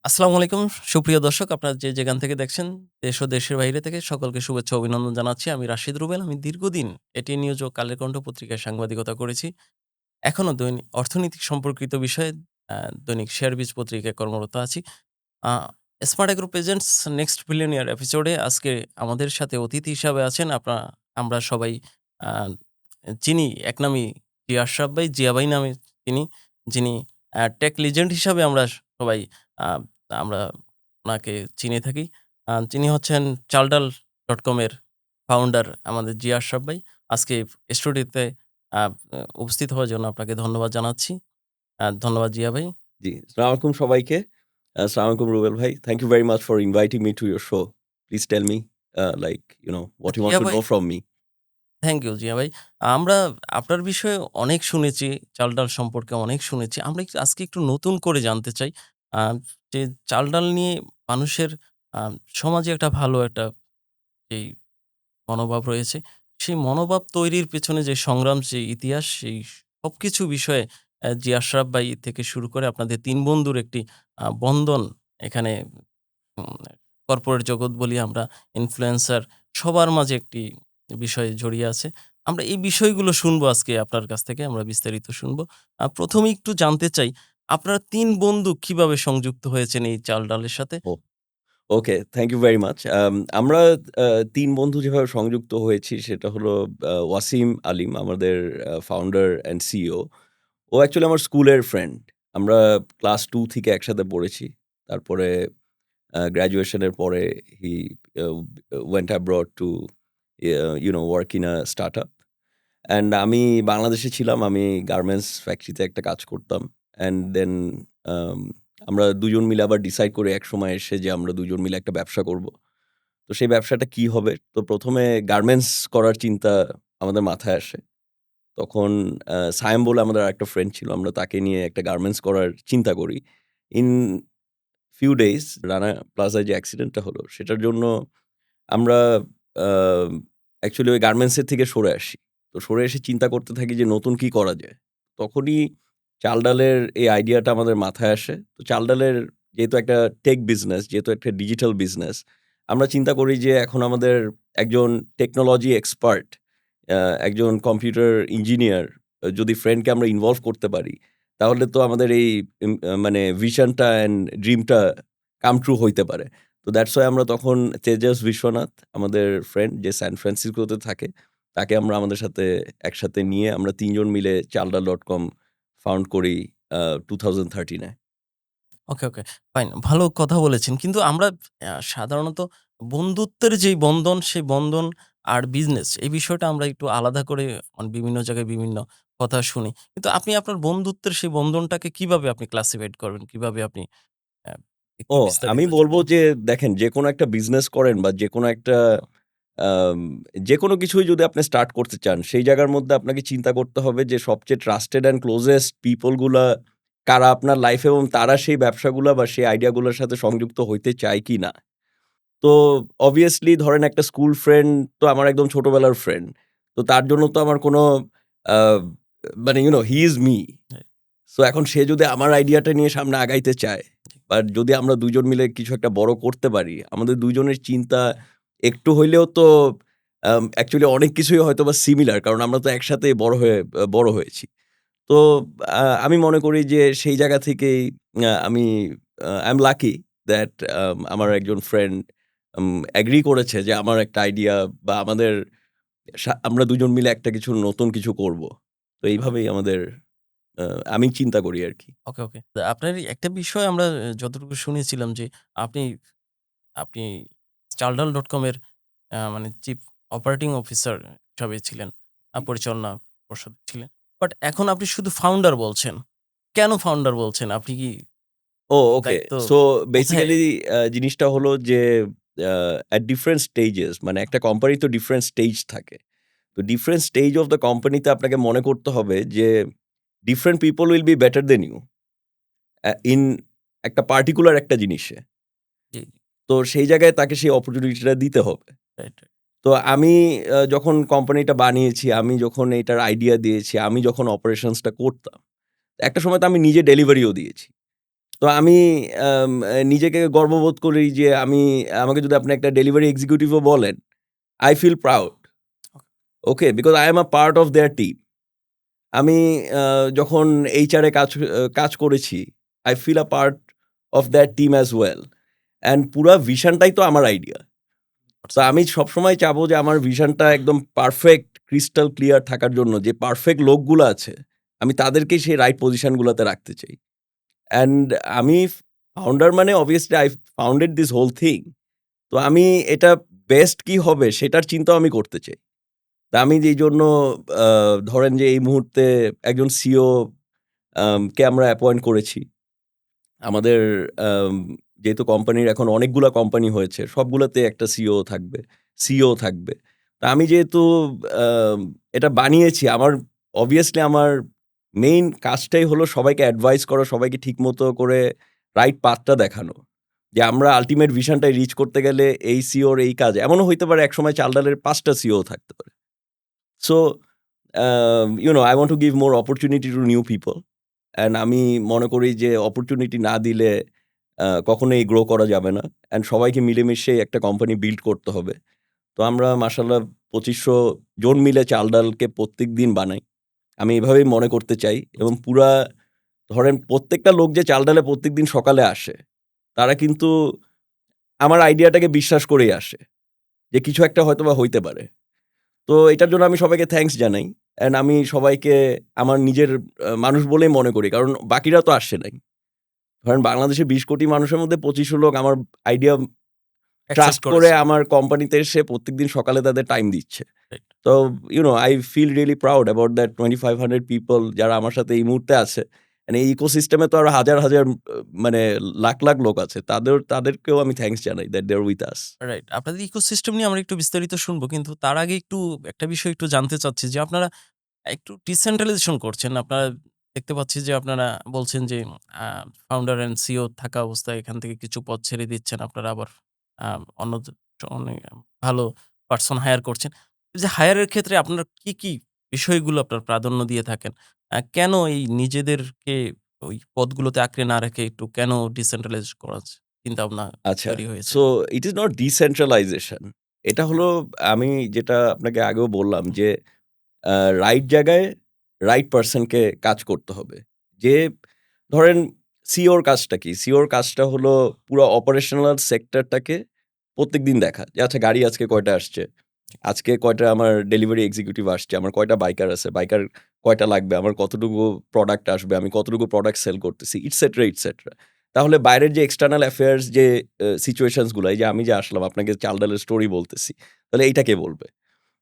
আসসালামু আলাইকুম সুপ্রিয় দর্শক আপনারা যে যেখান থেকে দেখছেন দেশ ও দেশের বাইরে থেকে সকলকে শুভেচ্ছা ও অভিনন্দন জানাচ্ছি। আমি রাশিদ রুবেল। আমি দীর্ঘদিন এটি নিউজ ও কালের কণ্ঠ পত্রিকায় সাংবাদিকতা করেছি। এখনো অর্থনৈতিক সম্পর্কিত বিষয়ে আ দৈনিক শেয়ারবিজ পত্রিকায় কর্মরত আছি। Uh Smart Agro presents Next Billionaire এপিসোডে আজকে আমাদের সাথে অতিথি হিসাবে আছেন আমরা সবাই আ চিনি একনামী জিয়া আশরাফ ভাই, জিয়া ভাই নামে চিনি। যিনি টেক লিজেন্ড হিসাবে আমরা সবাই আ আমরা উনাকে চিনে থাকি। তিনি হচ্ছেন চালডাল.com এর ফাউন্ডার আমাদের জিয়া আশরাফ ভাই। আজকে স্টুডিওতে আ উপস্থিত হওয়ার জন্য আপনাকে ধন্যবাদ জানাচ্ছি। ধন্যবাদ জিয়া ভাই। জি, আসসালামু আলাইকুম সবাইকে। আসসালামু আলাইকুম রুবেল ভাই। Thank you very much for inviting me to your show. Please tell me, what you want Zia to ভাই know from me. Thank you Zia ভাই। আমরা আপনার বিষয়ে অনেক শুনেছি, চাল-ডাল সম্পর্কে অনেক শুনেছি। আমরা আজকে একটু নতুন করে জানতে চাই আ যে চাল-ডাল নিয়ে মানুষের আ সমাজে একটা ভালো একটা যেই মনোভাব রয়েছে, সেই মনোভাব তৈরির পেছনে যে সংগ্রাম, যে ইতিহাস, সেই সবকিছু বিষয়ে জি আশরাফ ভাই থেকে শুরু করে আপনাদের ৩ বন্ধুর একটি বন্ধন এখানে উম কর্পোরেট জগৎ বলি আমরা, ইনফ্লুয়েন্সার সবার মাঝে একটি বিষয় জড়িয়ে আছে। আমরা এই বিষয়গুলো শুনবো আজকে আপনার কাছ থেকে। আমরা বিস্তারিত শুনবো। ১ম এ একটু জানতে চাই, আপনারা ৩ বন্ধু কিভাবে সংযুক্ত হয়েছেন এই চাল-ডালের সাথে? ও ওকে, থ্যাংক ইউ ভেরি মাচ। আমরা ৩ বন্ধু যেভাবে সংযুক্ত হয়েছি সেটা হলো ওয়াসিম আলিম আমাদের ফাউন্ডার অ্যান্ড সিইও। ও অ্যাকচুয়ালি আমার স্কুলের ফ্রেন্ড। আমরা ক্লাস 2 থেকে একসাথে পড়েছি। তারপরে গ্র্যাজুয়েশনের পরে he uh went abroad to work in a startup. And আমি বাংলাদেশে ছিলাম। আমি গার্মেন্টস ফ্যাক্টরিতে একটা কাজ করতাম। অ্যান্ড দেন আম আমরা দুজন মিলে আবার ডিসাইড করি একসময় এসে যে আমরা দুজন মিলে একটা ব্যবসা করব। তো সেই ব্যবসাটা কি হবে? তো ১ম এ গার্মেন্টস করার চিন্তা আমাদের মাথায় আসে। তখন সায়েম বলে আমাদের আরেকটা ফ্রেন্ড ছিল। আমরা তাকে নিয়ে একটা গার্মেন্টস করার চিন্তা করি। ইন ফিউ ডেইজ রানা প্লাজায় যে অ্যাক্সিডেন্টটা হলো সেটার জন্য আমরা আ অ্যাকচুয়ালি ওই গার্মেন্টসের থেকে সরে আসি। তো সরে এসে চিন্তা করতে থাকি যে নতুন কি করা যায়? তখনই চাল-ডালের এই আইডিয়াটা আমাদের মাথায় আসে। তো চাল-ডালের যেহেতু একটা টেক বিজনেস, যেহেতু একটা ডিজিটাল বিজনেস, আমরা চিন্তা করি যে এখন আমাদের একজন টেকনোলজি এক্সপার্ট, আ একজন কম্পিউটার ইঞ্জিনিয়ার যদি ফ্রেন্ডকে আমরা ইনভলভ করতে পারি, তাহলে তো আমাদের এই মানে ভিশনটা অ্যান্ড ড্রিমটা কাম ট্রু হইতে পারে। তো দ্যাটস ওয়াই আমরা তখন তেজাস বিশ্বনাথ আমাদের ফ্রেন্ড যে সান ফ্রান্সিসকোতে থাকে, তাকে আমরা আমাদের সাথে একসাথে নিয়ে আমরা ৩ জন মিলে চালডাল.com ফাউন্ড করি 2013 এ। ওকে, ওকে। ফাইন। ভালো কথা বলেছেন। কিন্তু আমরা সাধারণত বন্ধুত্বের যেই বন্ধন, সেই বন্ধন আর বিজনেস এই বিষয়টা আমরা একটু আলাদা করে বিভিন্ন জায়গায় বিভিন্ন কথা শুনি। কিন্তু আপনি আপনার বন্ধুত্বের সেই বন্ধনটাকে কিভাবে আপনি ক্লাসিফাইড করবেন? কিভাবে আপনি অ্যা একটু ও বিস্তারিত আমি বলব জানাবেন? যে দেখেন যেকোনো একটা বিজনেস করেন বা যেকোনো একটা আম যেকোনো কিছুই যদি আপনি স্টার্ট করতে চান, সেই জায়গার মধ্যে আপনাকে চিন্তা করতে হবে যে সবচেয়ে ট্রাস্টেড অ্যান্ড ক্লোজেস্ট পিপল গুলা কারা আপনার লাইফে এবং তারা সেই ব্যবসাগুলা বা সেই আইডিয়া গুলোর সাথে সংযুক্ত হইতে চায় কিনা। তো obviously ধরেন একটা স্কুল ফ্রেন্ড তো আমার একদম ছোটবেলার ফ্রেন্ড। তো তার জন্য তো আমার কোনো আ মানে he is me. Right, so এখন সে যদি আমার আইডিয়াটা নিয়ে সামনে আগাইতে চায় বা যদি আমরা ২ জন মিলে কিছু একটা বড় করতে পারি, আমাদের ২ জনের চিন্তা একটু হইলেও তো অ্যাকচুয়ালি অনেক কিছুই হয়তোবা সিমিলার। কারণ আমরা তো একসাথেই বড় হয়েছি। তো আমি মনে করি যে সেই জায়গা থেকেই আমি আই এম লাকি দ্যাট আমার একজন ফ্রেন্ড এগ্রি করেছে যে আমার একটা আইডিয়া বা আমাদের আমরা ২ জন মিলে একটা কিছু নতুন কিছু করব। তো রাইট। এইভাবেই আমাদের আ আমি চিন্তা করি আরকি। ওকে, ওকে। আপনার একটা বিষয় আমরা যতটুকু শুনেছিলাম যে আপনি আপনি চালডাল.com এর মানে চিফ অপারেটিং অফিসার হিসাবে ছিলেন। পরিচালনা পর্ষদে ছিলেন। বাট এখন আপনি শুধু ফাউন্ডার বলছেন। কেন ফাউন্ডার বলছেন? আপনি কি ওকে। দায়িত্ব সো কোথায়? বেসিক্যালি জিনিসটা হলো যে আ এট ডিফারেন্ট স্টেজেস মানে একটা কোম্পানি তো ডিফারেন্ট স্টেজ থাকে। তো ডিফারেন্ট স্টেজ অফ দ্য কোম্পানিতে আপনাকে মনে করতে হবে যে different people will be better than you in একটা পার্টিকুলার একটা জিনিসে। জি, তো সেই জায়গায় তাকে সেই অপরচুনিটিটা দিতে হবে। Right, right. তো আমি যখন কোম্পানিটা বানিয়েছি, আমি যখন এটার আইডিয়া দিয়েছি, আমি যখন অপারেশনসটা করতাম, একটা সময় তো আমি নিজে ডেলিভারিও দিয়েছি। তো আমি নিজেকে গর্ববোধ করি যে আমাকে যদি আপনি একটা ডেলিভারি এক্সিকিউটিভও বলেন, I feel proud. Okay? Because I am a part of their team. আমি যখন HR এ কাজ করেছি, I feel a part of that team as well. And পুরা ভিশনটাই তো আমার আইডিয়া। তো আমি সবসময় চাবো যে আমার ভিশনটা একদম পারফেক্ট ক্রিস্টাল ক্লিয়ার থাকার জন্য যে পারফেক্ট লোকগুলো আছে, আমি তাদেরকেই সেই রাইট পজিশনগুলোতে রাখতে চাই। অ্যান্ড আমি ফাউন্ডার মানে obviously I founded this whole thing. তো আমি এটা বেস্ট কি হবে সেটার চিন্তাও আমি করতে চাই। তা আমি যেইজন্য আ ধরেন যে এই মুহূর্তে একজন সিইও কে আমরা অ্যাপয়েন্ট করেছি। আমাদের আম যেহেতু কোম্পানির এখন অনেকগুলা কোম্পানি হয়েছে, সবগুলাতে একটা সিইও থাকবে। তা আমি যেহেতু আম এটা বানিয়েছি, অবভিয়াসলি আমার মেইন কাজটাই হলো সবাইকে অ্যাডভাইস করা, সবাইকে ঠিকমতো করে রাইট পাথটা দেখানো। যে আমরা আল্টিমেট ভিশনটায় রিচ করতে গেলে এই সিইওর এই কাজ। এমনও হইতে পারে একসময় চাল ডালের ৫ টা সিইও থাকতে পারে। So I want to give more opportunity to new people. And আমি মনে করি যে অপরচুনিটি না দিলে কখনোই গ্রো করা যাবে না। অ্যান্ড সবাইকে মিলেমিশে একটা কোম্পানি বিল্ড করতে হবে। তো আমরা মাশাআল্লাহ ২৫০০ জন মিলে চাল-ডালকে প্রত্যেকদিন বানাই। আমি এভাবেই মনে করতে চাই এবং ধরেন প্রত্যেকটা লোক যে চাল-ডালে প্রত্যেকদিন সকালে আসে, তারা কিন্তু আমার আইডিয়াটাকে বিশ্বাস করেই আসে। যে কিছু একটা হয়তোবা হইতে পারে। তো এটার জন্য আমি সবাইকে থ্যাংকস জানাই। অ্যান্ড আমি সবাইকে আমার নিজের মানুষ বলেই মনে করি। কারণ বাকিরা তো আসে নাই। ধরেন বাংলাদেশে ২০ কোটি মানুষের মধ্যে ২৫০০ লোক আমার আইডিয়া অ্যাকসেপ্ট ট্রাস্ট করে করেছে। আমার কোম্পানিতে এসে প্রত্যেকদিন সকালে তাদের টাইম দিচ্ছে। রাইট, তো I feel really proud about that 2500 people যারা আমার সাথে এই মুহূর্তে আছে। মানে এই ইকোসিস্টেমে তো আরো হাজার মানে লাখ লোক আছে। তাদেরকেও আমি থ্যাংকস জানাই that they are with us. Right. আপনাদের ইকোসিস্টেম নিয়ে আমরা একটু বিস্তারিত শুনবো। কিন্তু তার আগে একটু একটা বিষয় একটু জানতে চাচ্ছি যে আপনারা একটু ডিসেন্ট্রালাইজেশন করছেন। আপনারা দেখতে পাচ্ছি যে আপনারা বলছেন যে আ ফাউন্ডার অ্যান্ড সিইও থাকা অবস্থায় এখান থেকে কিছু পদ ছেড়ে দিচ্ছেন। আপনারা আবার আ অন্য অনেক ভালো পারসন হায়ার করছেন। এই যে হায়ার এর ক্ষেত্রে আপনারা কি বিষয়গুলো আপনারা প্রাধান্য দিয়ে থাকেন? কেন এই নিজেদেরকে ওই পদগুলোতে আঁকড়ে না রেখে একটু কেন ডিসেন্ট্রালাইজ করার চিন্তাভাবনা আচ্ছা। তৈরি হয়েছে? So it is not decentralisation. এটা হলো আমি যেটা আপনাকে আগেও বললাম যে আ রাইট জায়গায় রাইট পারসনকে কাজ করতে হবে। যে ধরেন সিইওর কাজটা কি? সিইওর কাজটা হলো পুরা অপারেশনাল সেক্টরটাকে প্রত্যেকদিন দেখা। যে আচ্ছা গাড়ি আজকে কয়টা আসছে? আজকে কয়টা আমার ডেলিভারি এক্সিকিউটিভ আসছে? আমার কয়টা বাইকার আছে? বাইকার কয়টা লাগবে? আমার কতটুকু প্রোডাক্ট আসবে? আমি কতটুকু প্রোডাক্ট সেল করতেছি? ইটসেটরা। তাহলে বাইরের যে এক্সটার্নাল অ্যাফেয়ার্স যে সিচুয়েশনস গুলা এই যে আমি যে আসলাম আপনাকে চাল-ডালের স্টোরি বলতেছি। তাহলে এইটা কে বলবে?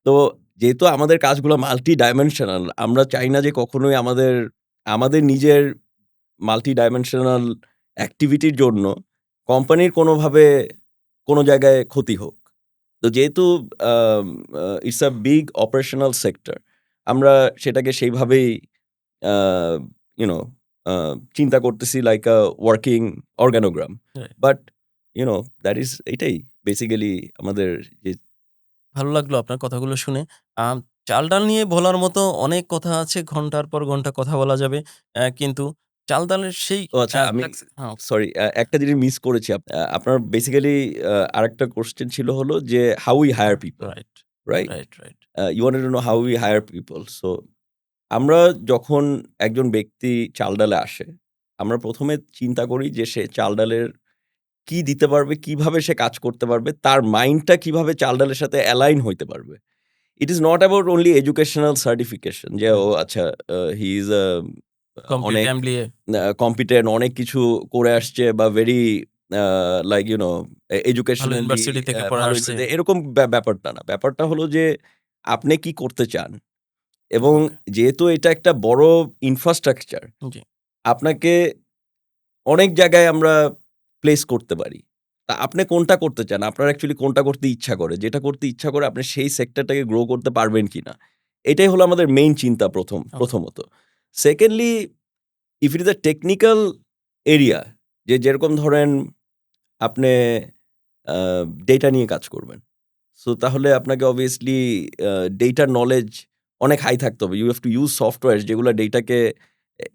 তো যেহেতু আমাদের কাজগুলো মাল্টি ডাইমেনশনাল, আমরা চাই না যে কখনোই আমাদের নিজের মাল্টি ডাইমেনশনাল অ্যাক্টিভিটির জন্য কোম্পানির কোনোভাবে কোনো জায়গায় ক্ষতি হোক। তো যেহেতু um it's a big operational sector, আমরা সেটাকে সেইভাবেই আ ইউ নো আ চিন্তা করতেছি like a working organogram. Right. But that is এটাই বেসিক্যালি আমাদের যে ভালো লাগলো আপনার কথাগুলো শুনে। আম চাল-ডাল নিয়ে বলার মতো অনেক কথা আছে। ঘন্টার পর ঘন্টা কথা বলা যাবে। কিন্তু চাল-ডালের সেই ও আচ্ছা আমি হ্যাঁ, সরি একটা জিনিস মিস করেছি। আপনার বেসিক্যালি আরেকটা কোয়েশ্চেন ছিল হলো যে how we hire people, right, right? Right. You wanted to know how we hire people. So আমরা যখন একজন ব্যক্তি চাল-ডালে আসে, আমরা ১ম এ চিন্তা করি যে সে চাল-ডালের কি দিতে পারবে, কিভাবে সে কাজ করতে পারবে, তার মাইন্ডটা কিভাবে চাল-ডালের সাথে অ্যালাইন হইতে পারবে। It is not about only educational certification যে ও রাইট। আচ্ছা হি ইস কমপ্লিট অনেক এমবিএ কম্পিটেন্ট অনেক কিছু করে আসছে বা ভেরি আ লাইক ভালো এডুকেশনালি ইউনিভার্সিটি থেকে পড়ে ভালো আসছে। এরকম ব্যাপারটা না। ব্যাপারটা হলো যে আপনি কি করতে চান? এবং ওকে, যেহেতু এটা একটা বড় ইনফ্রাস্ট্রাকচার, জি, আপনাকে অনেক জায়গায় আমরা প্লেস করতে পারি। তা আপনি কোনটা করতে চান? আপনার অ্যাকচুয়ালি কোনটা করতে ইচ্ছা করে? যেটা করতে ইচ্ছা করে আপনি সেই সেক্টরটাকে গ্রো করতে পারবেন কিনা? এটাই হলো আমাদের মেইন চিন্তা ওকে। প্রথমত। Secondly if it is a technical area যেরকম ধরেন আপনি আ ডেটা নিয়ে কাজ করবেন। সো তাহলে আপনাকে অবভিয়াসলি ডেটার নলেজ অনেক হাই থাকতে হবে। ইউ হ্যাভ টু ইউজ সফটওয়্যারস যেগুলা ডেটাকে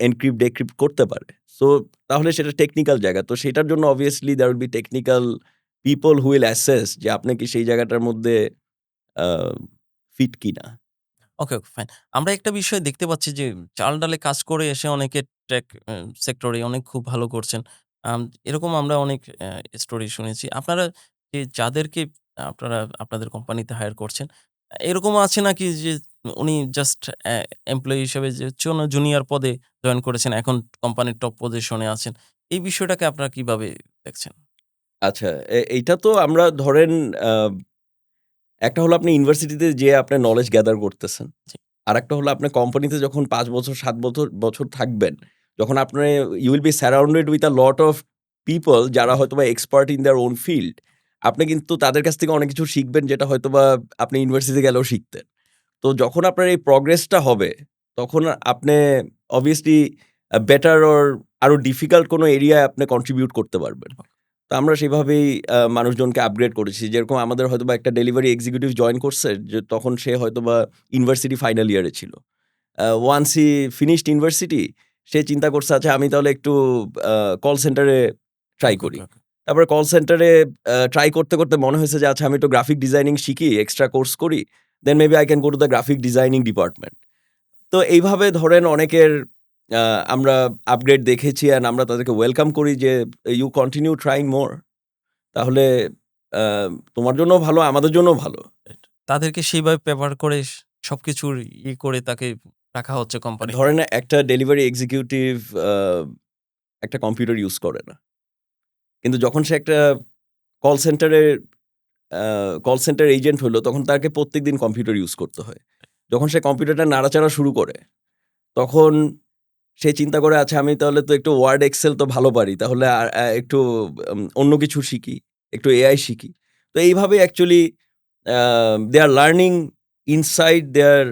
এনক্রিপ্ট ডেক্রিপ্ট করতে পারে। সো তাহলে সেটা টেকনিক্যাল জায়গা। তো সেটার জন্য obviously there will be technical people who will assess যে আপনি কি সেই জায়গাটার মধ্যে আ ফিট কিনা। ওকে, ওকে, ফাইন। আমরা একটা বিষয় দেখতে পাচ্ছি যে চাল-ডালে কাজ করে এসে অনেকে টেক সেক্টরে অনেক খুব ভালো করছেন। আম এরকম আমরা অনেক স্টোরি শুনেছি। আপনারা যাদেরকে আপনারা আপনাদের কোম্পানিতে হায়ার করছেন, এরকমও আছে নাকি যে উনি জাস্ট এমপ্লয়ি হিসেবে যে জুনিয়র পদে জয়েন করেছেন, এখন কোম্পানির টপ পজিশনে আছেন। এই বিষয়টাকে আপনারা কিভাবে দেখছেন? আচ্ছা, এইটা তো আমরা ধরেন আ একটা হলো আপনি ইউনিভার্সিটিতে যেয়ে আপনার নলেজ গ্যাদার করতেছেন। জি, আরেকটা হলো আপনার কোম্পানিতে যখন ৫ বছর ৭ বছর থাকবেন, যখন আপনার you will be surrounded with a lot of people যারা জি। হয়তোবা expert in their own field. আপনি কিন্তু তাদের কাছ থেকে অনেক কিছু শিখবেন যেটা হয়তোবা আপনি ইউনিভার্সিটিতে গেলেও শিখতেন। তো যখন আপনার এই প্রগ্রেসটা হবে, তখন আপনি obviously বেটার অর আরো ডিফিকাল্ট কোনো এরিয়ায় আপনি কন্ট্রিবিউট করতে পারবেন। তো আমরা সেভাবেই মানুষজনকে আপগ্রেড করেছি। যেরকম আমাদের হয়তোবা একটা ডেলিভারি এক্সিকিউটিভ জয়েন করছে যে তখন সে হয়তোবা ইউনিভার্সিটি ফাইনাল ইয়ারে ছিল। ওয়ান্স হি ফিনিশড ইউনিভার্সিটি সে চিন্তা করছে আচ্ছা আমি তাহলে একটু আ কল সেন্টারে ট্রাই ওকে, করি। ওকে, ওকে। তারপরে কল সেন্টারে ট্রাই করতে মনে হয়েছে যে আচ্ছা আমি একটু গ্রাফিক ডিজাইনিং শিখি, এক্সট্রা কোর্স করি। Then maybe I can go to the graphic designing department. তো এইভাবে ধরেন অনেকের আ আমরা আপগ্রেড দেখেছি অ্যান্ড আমরা তাদেরকে ওয়েলকাম করি যে ইউ কন্টিনিউ ট্রাইং মোর। তাহলে আ তোমার জন্যও ভালো, আমাদের জন্যও ভালো। রাইট। তাদেরকে সেইভাবে পেপার করে সবকিছুর করে তাকে রাখা হচ্ছে কোম্পানিতে। ধরেন একটা ডেলিভারি এক্সিকিউটিভ আ একটা কম্পিউটার ইউজ করে না। কিন্তু যখন সে একটা কল সেন্টারের আ কল সেন্টার এজেন্ট হলো তখন তাকে প্রত্যেকদিন কম্পিউটার ইউজ করতে হয়। যখন সে কম্পিউটারটা নাড়াচাড়া শুরু করে, তখন সে চিন্তা করে আচ্ছা আমি তাহলে তো একটু ওয়ার্ড এক্সেল তো ভালো পারি। তাহলে আর একটু অন্য কিছু শিখি, একটু এআই শিখি। তো এইভাবে actually a they are learning inside their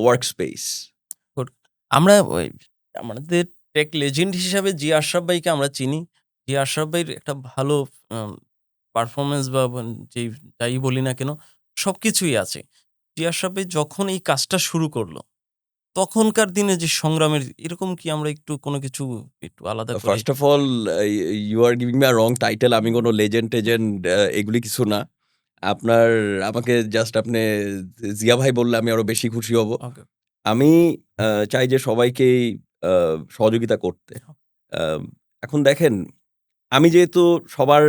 work space. Good. আমরা আমাদের টেক লেজেন্ড হিসাবে জি আশরাফ ভাইকে আমরা চিনি। জি আশরাফ ভাইয়ের একটা ভালো আম পারফরম্যান্স বা যেই যাই বলি না কেন, সবকিছুই আছে। জি আশরাফ ভাই যখন এই কাজটা শুরু করল, তখনকার দিনে যে সংগ্রামের এরকম কি আমরা একটু কোনো কিছু একটু আলাদা করে first of all you are giving me a wrong title. আমি কোনো লেজেন্ড-টেজেন্ড এগুলি কিছু না। আপনার আমাকে জাস্ট আপনি জিয়া ভাই বললে আমি আরো বেশি খুশি হব। ওকে। আমি চাই যে সবাইকেই আ সহযোগিতা করতে। আম এখন দেখেন, আমি যেহেতু সবার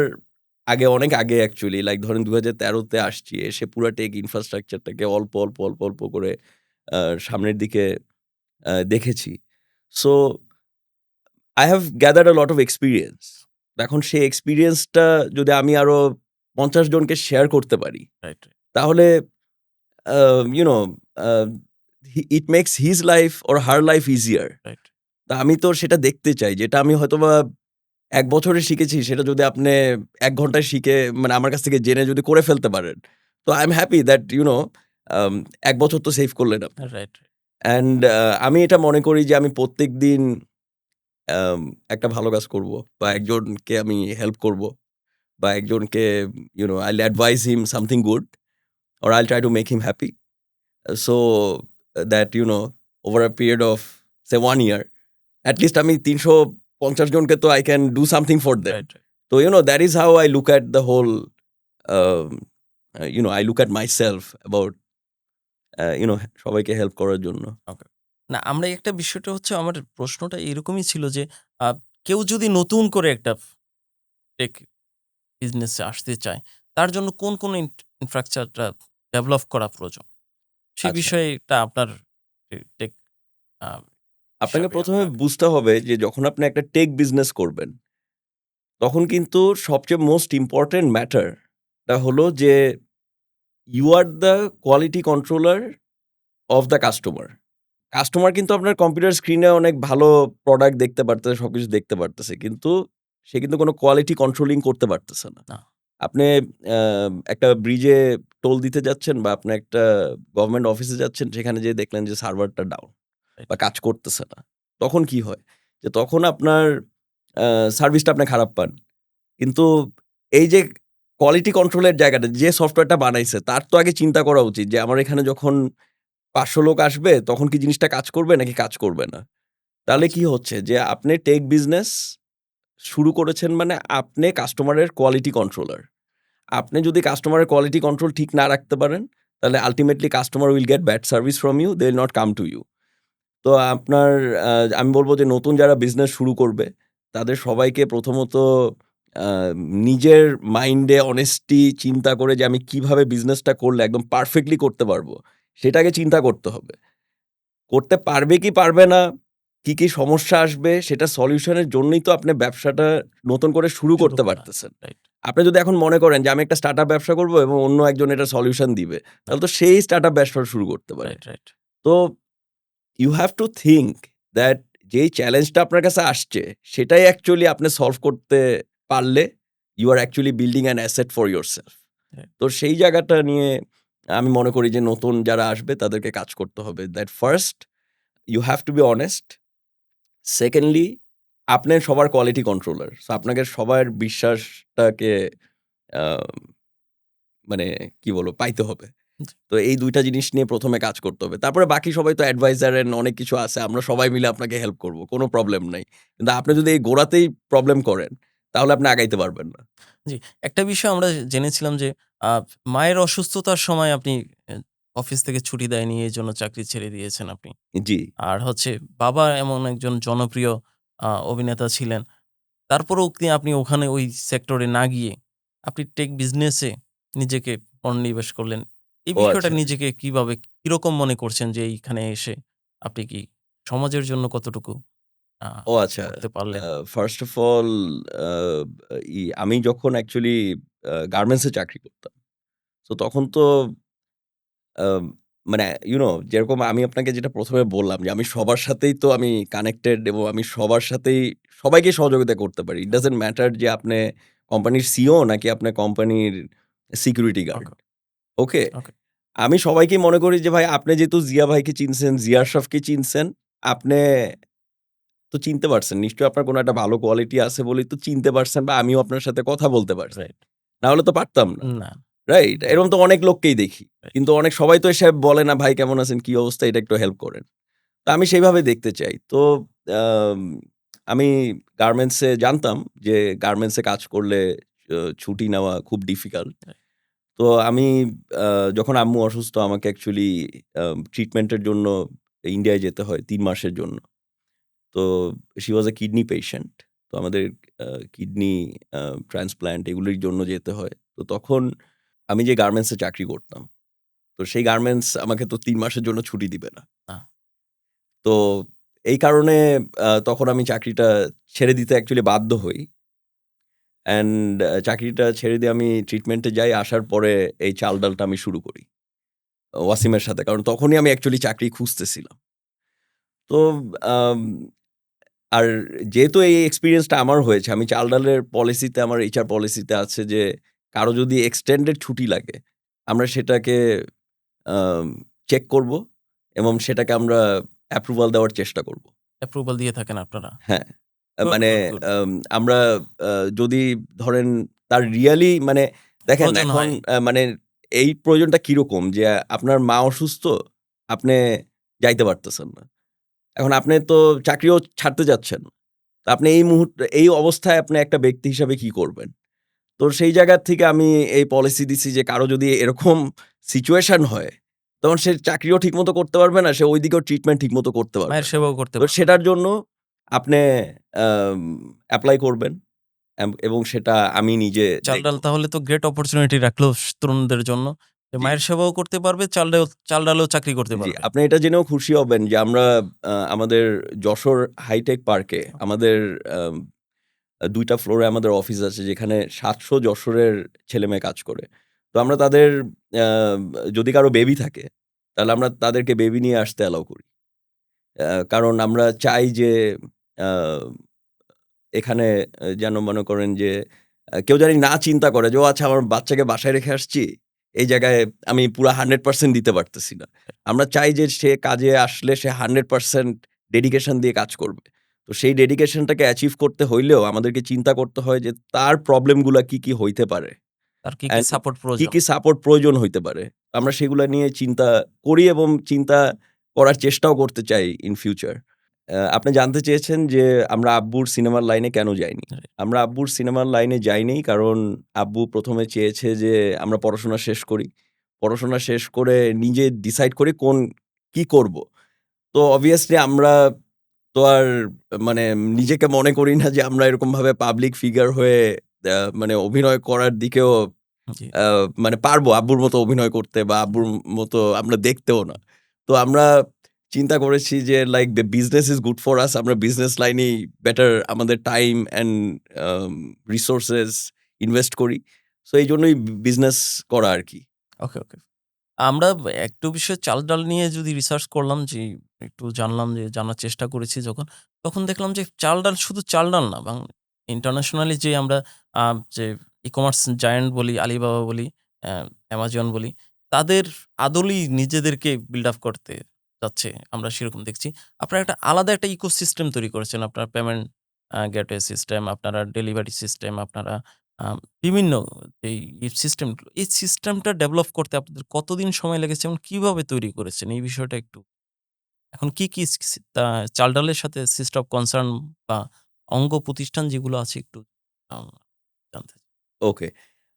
অনেক আগে অ্যাকচুয়ালি লাইক ধরেন ২০১৩ তে আসছি। এসে পুরা টেক ইনফ্রাস্ট্রাকচারটাকে অল্প করে আ সামনের দিকে দেখেছি। So I have gathered a lot of experience. এখন সেই এক্সপেরিয়েন্সটা যদি আমি আরো ৫০ জনকে শেয়ার করতে পারি, রাইট, রাইট, তাহলে uh you know uh it makes his life or her life easier. Right. তা আমি তো সেটা দেখতে চাই। যেটা আমি হয়তোবা ১ বছরে শিখেছি সেটা যদি আপনি ১ ঘন্টায় শিখে মানে আমার কাছ থেকে জেনে যদি করে ফেলতে পারেন, তো I am happy that ১ বছর তো সেভ করলেন আপনি। Right, right. অ্যান্ড আমি এটা মনে করি যে আমি প্রত্যেকদিন আম একটা ভালো কাজ করব বা একজনকে আমি হেল্প করব বা একজনকে I'll advise him something good or I'll try to make him happy. So that over a period of say 1 year at least আমি ৩৫০ জনকে তো I can do something for them. Right, right. So that is how I look at the whole um, I look at myself about সবাইকে help করার জন্য। ওকে। না, আমরা একটা বিষয়টা হচ্ছে আমার প্রশ্নটা এরকমই ছিল যে আ কেউ যদি নতুন করে একটা টেক বিজনেসে আসতে চায়, তার জন্য কোন ইনফ্রাস্ট্রাকচারটা ডেভেলপ করা প্রয়োজন? সেই আচ্ছা, বিষয়টা আপনার টেক আ আপনাকে হিসাবে ১ম এ আপনার বুঝতে হবে যে যখন আপনি একটা টেক বিজনেস করবেন তখন কিন্তু সবচেয়ে মোস্ট ইম্পোর্টেন্ট ম্যাটার টা হলো যে you are the quality controller of the customer. Customer কিন্তু আপনার কম্পিউটার স্ক্রিনে অনেক ভালো প্রোডাক্ট দেখতে পারতেছে, সবকিছু দেখতে পারতেছে। কিন্তু সে কিন্তু কোনো কোয়ালিটি কন্ট্রোলিং করতে পারতেছে না। না, আপনি আ একটা ব্রিজে টোল দিতে যাচ্ছেন বা আপনি একটা গভর্নমেন্ট অফিসে যাচ্ছেন, সেখানে যেয়ে দেখলেন যে সার্ভারটা ডাউন রাইট, বা কাজ করতেছে না। তখন কি হয়? যে তখন আপনার আ সার্ভিসটা আপনি খারাপ পান। কিন্তু এই যে কোয়ালিটি কন্ট্রোল এর জায়গাটা যে সফটওয়্যারটা বানাইছে তার তো আগে চিন্তা করা উচিত যে আমার এখানে যখন ৫০০ লোক আসবে তখন কি জিনিসটা কাজ করবে নাকি কাজ করবে না? তাহলে আচ্ছা। কি হচ্ছে যে আপনি টেক বিজনেস শুরু করেছেন মানে আপনি কাস্টমারের কোয়ালিটি কন্ট্রোলার। আপনি যদি কাস্টমারের কোয়ালিটি কন্ট্রোল ঠিক না রাখতে পারেন, তাহলে ultimately customer will get bad service from you, they will not come to you. তো আপনার আমি বলব যে নতুন যারা বিজনেস শুরু করবে, তাদের সবাইকে প্রথমত আ নিজের মাইন্ডে অনেস্টি চিন্তা করে যে আমি কিভাবে বিজনেসটা করলে একদম পারফেক্টলি করতে পারবো, সেটা আগে চিন্তা করতে হবে। করতে পারবে কি পারবে না, কি সমস্যা আসবে সেটা সলিউশন এর জন্যই তো আপনি ব্যবসাটা নতুন করে শুরু শুরু করতে করা। পারতেছেন। রাইট, আপনি যদি এখন মনে করেন যে আমি একটা স্টার্টআপ ব্যবসা করব এবং অন্য একজন এটার সলিউশন দিবে, তাহলে তো সেই স্টার্টআপ ব্যবসা শুরু করতে পারে। Right, right. তো you have to think that যেই চ্যালেঞ্জটা আপনার কাছে আসছে, সেটাই অ্যাকচুয়ালি আপনি সলভ করতে পারলে you are actually building an asset for yourself. Right. তো সেই জায়গাটা নিয়ে আমি মনে করি যে নতুন যারা আসবে তাদেরকে কাজ করতে হবে। That first you have to be honest. Secondly আপনি সবার কোয়ালিটি কন্ট্রোলার। সো আপনাকে সবার বিশ্বাসটাকে আ মানে কি বলবো পাইতে হবে। জি, তো এই ২ টা জিনিস নিয়ে ১ম এ কাজ করতে হবে। তারপরে বাকি সবাই তো অ্যাডভাইজার এন্ড অনেক কিছু আছে। আমরা সবাই মিলে আপনাকে হেল্প করব। কোন প্রবলেম নাই। কিন্তু আপনি যদি এই গোড়াতেই প্রবলেম করেন, তাহলে আপনি আগাইতে পারবেন না। জি। একটা বিষয় আমরা জেনেছিলাম যে আ মায়ের অসুস্থতার সময় আপনি এ অফিস থেকে ছুটি দেয়নি এজন্য চাকরি ছেড়ে দিয়েছেন আপনি। জি। আর হচ্ছে বাবা এমন একজন জনপ্রিয় অভিনেতা ছিলেন। তারপরেও আপনি ওখানে ওই সেক্টরে না গিয়ে আপনি টেক বিজনেসে নিজেকে মনোনিবেশ করলেন। এই ও বিষয়টা আচ্ছা। নিজেকে কিভাবে কিরকম মনে করছেন যে এইখানে এসে আপনি কি সমাজের জন্য কতটুকু আ ও আচ্ছা। করতে পারলেন? ফার্স্ট অফ অল আ আমি যখন অ্যাকচুয়ালি গার্মেন্টস এ চাকরি করতাম। সো তখন তো আম মানে যেরকম আমি আপনাকে যেটা ১ম এ বললাম যে আমি সবার সাথেই তো আমি কানেক্টেড এবং আমি সবার সাথেই সবাইকে সহযোগিতা করতে পারি। ইট ডাজন্ট ম্যাটার যে আপনি কোম্পানির সিইও নাকি আপনি কোম্পানির সিকিউরিটি গার্ড। ওকে, ওকে? ওকে। আমি সবাইকেই মনে করি যে ভাই আপনি যেহেতু জিয়া ভাইকে চিনছেন, জিয়া আশরাফকে চিনছেন, আপনি তো চিনতে পারছেন। নিশ্চয়ই আপনার কোনো একটা ভালো কোয়ালিটি আছে বলেই তো চিনতে পারছেন বা আমিও আপনার সাথে কথা বলতে পারছি। রাইট। না হলে তো পারতাম না। না, রাইট? রাইট, এরকম তো অনেক লোককেই দেখি। রাইট। কিন্তু অনেক সবাই তো এসে বলে না, "ভাই কেমন আছেন? কি অবস্থা? এটা একটু হেল্প করেন।" তো আমি সেইভাবে দেখতে চাই। তো আম আমি গার্মেন্টস এ জানতাম যে গার্মেন্টস এ কাজ করলে ছুটি নেওয়া খুব ডিফিকাল্ট। তো আমি আ যখন আম্মু অসুস্থ আমাকে অ্যাকচুয়ালি ট্রিটমেন্ট এর জন্য ইন্ডিয়ায় যেতে হয় ৩ মাসের জন্য। তো she was a kidney patient. তো আমাদের আ কিডনি আ ট্রান্সপ্লান্ট এগুলির জন্য যেতে হয়। তো তখন আমি যে গার্মেন্টস এ চাকরি করতাম, তো সেই গার্মেন্টস আমাকে তো ৩ মাসের জন্য ছুটি দিবে না। না, তো এই কারণে তখন আমি চাকরিটা ছেড়ে দিতে অ্যাকচুয়ালি বাধ্য হই। অ্যান্ড চাকরিটা ছেড়ে দিয়ে আমি ট্রিটমেন্টে যাই। আসার পরে এই চাল-ডালটা আমি শুরু করি। ওয়াসিমের সাথে। কারণ তখনই আমি অ্যাকচুয়ালি চাকরি খুঁজতেছিলাম। তো আম আর যেহেতু এই এক্সপেরিয়েন্সটা আমার হয়েছে, আমি চাল-ডালের পলিসিতে আমার এইচআর পলিসিতে আছে যে কারো যদি এক্সটেন্ডেড ছুটি লাগে, আমরা সেটাকে আম চেক করব এবং সেটাকে আমরা অ্যাপ্রুভাল দেওয়ার চেষ্টা করব। অ্যাপ্রুভাল দিয়ে থাকেন আপনারা। হ্যাঁ, গুড, মানে গুড, গুড। আমরা যদি ধরেন তার রিয়ালি মানে দেখেন প্রয়োজন এখন হয়। মানে এই প্রয়োজনটা কিরকম যে আপনার মা অসুস্থ, আপনি যাইতে পারতেছেন না। এখন আপনি তো চাকরিও ছাড়তে যাচ্ছেন। তো আপনি এই মুহূর্তে এই অবস্থায় আপনি একটা ব্যক্তি হিসাবে কি করবেন? তো সেই জায়গা থেকে আমি এই পলিসি দিছি যে কারো যদি এরকম সিচুয়েশন হয়, তখন সে চাকরিও ঠিকমতো করতে পারবে না, সে ঐদিকেও ট্রিটমেন্ট ঠিকমতো করতে পারবে মায়ের না। সেবাও করতে তো পারবে না। সেটার জন্য আপনি আম এপ্লাই করবেন এবং সেটা আমি নিজে দেখব। চাল-ডাল তাহলে তো গ্রেট অপরচুনিটি রাখলো তরুণদের জন্য। যে জি, মায়ের সেবাও করতে পারবে, চাল-ডালেও চাকরি করতে জি। পারবে। আপনি এটা জেনেও খুশি হবেন যে আমরা আমাদের যশোর হাইটেক পার্কে আমাদের আম ২ টা ফ্লোরে আমাদের অফিস আছে যেখানে ৭০০ যশোরের ছেলেমেয়ে কাজ করে। তো আমরা তাদের আ যদি কারো বেবি থাকে, তাহলে আমরা তাদেরকে বেবি নিয়ে আসতে অ্যালাও করি। কারণ আমরা চাই যে আ এখানে যেন মনে করেন যে কেউ জানি না চিন্তা করে যে, "ও আচ্ছা আমার বাচ্চাকে বাসায় রেখে আসছি। এই জায়গায় আমি পুরা 100% দিতে পারতেছি না।" আমরা চাই যে সে কাজে আসলে সে 100% ডেডিকেশন দিয়ে কাজ করবে। তো সেই ডেডিকেশনটাকে অ্যাচিভ করতে হইলেও আমাদেরকে চিন্তা করতে হয় যে তার প্রবলেম গুলা কি হইতে পারে? তার কি অ্যান্ড সাপোর্ট প্রয়োজন? কি সাপোর্ট প্রয়োজন হইতে পারে? আমরা সেগুলা নিয়ে চিন্তা করি এবং চিন্তা করার চেষ্টাও করতে চাই ইন ফিউচার। আপনি জানতে চেয়েছেন যে আমরা আব্বুর সিনেমার লাইনে কেন যাইনি? রাইট। আমরা আব্বুর সিনেমার লাইনে যাইনি কারণ আব্বু ১ম এ চেয়েছে যে আমরা পড়াশোনা শেষ করি। পড়াশোনা শেষ করে নিজে ডিসাইড করি কি করব। তো obviously আমরা তো আর মানে নিজেকে মনে করি না যে আমরা এরকমভাবে পাবলিক ফিগার হয়ে মানে অভিনয় করার দিকেও জি। আ মানে পারবো আব্বুর মতো অভিনয় করতে বা আব্বুর মতো আমরা দেখতেও না। তো আমরা চিন্তা করেছি যে like the business is good for us. আমরা বিজনেস লাইনেই বেটার আমাদের time and um resources invest করি। সো এইজন্যই বিজনেস করা আরকি। ওকে, ওকে। আমরা একটু বিষয় চাল-ডাল নিয়ে যদি রিসার্চ করলাম যে একটু জানলাম যে জানার চেষ্টা করেছি যখন, তখন দেখলাম যে চাল-ডাল শুধু চাল-ডাল না ইন্টারন্যাশনালি যে আমরা আ যে ই-কমার্স জায়ান্ট বলি, আলিবাবা বলি, অ্যামাজন বলি, তাদের আদলেই নিজেদেরকে বিল্ড আপ করতে যাচ্ছে। আমরা সেরকম দেখছি। আপনারা একটা আলাদা একটা ইকোসিস্টেম তৈরি করেছেন। আপনার পেমেন্ট গেটওয়ে সিস্টেম, আপনারা ডেলিভারি সিস্টেম, আপনারা আ বিভিন্ন এই সিস্টেমগুলো, এই সিস্টেমটা ডেভেলপ করতে আপনাদের কতদিন সময় লেগেছে এবং কিভাবে তৈরি করেছেন? এই বিষয়টা একটু এখন কি সি সি তা চাল-ডালের সাথে সিস্টেম অফ কনসার্ন বা অঙ্গ প্রতিষ্ঠান যেগুলো আছে একটু আ জানতে চাই। ওকে।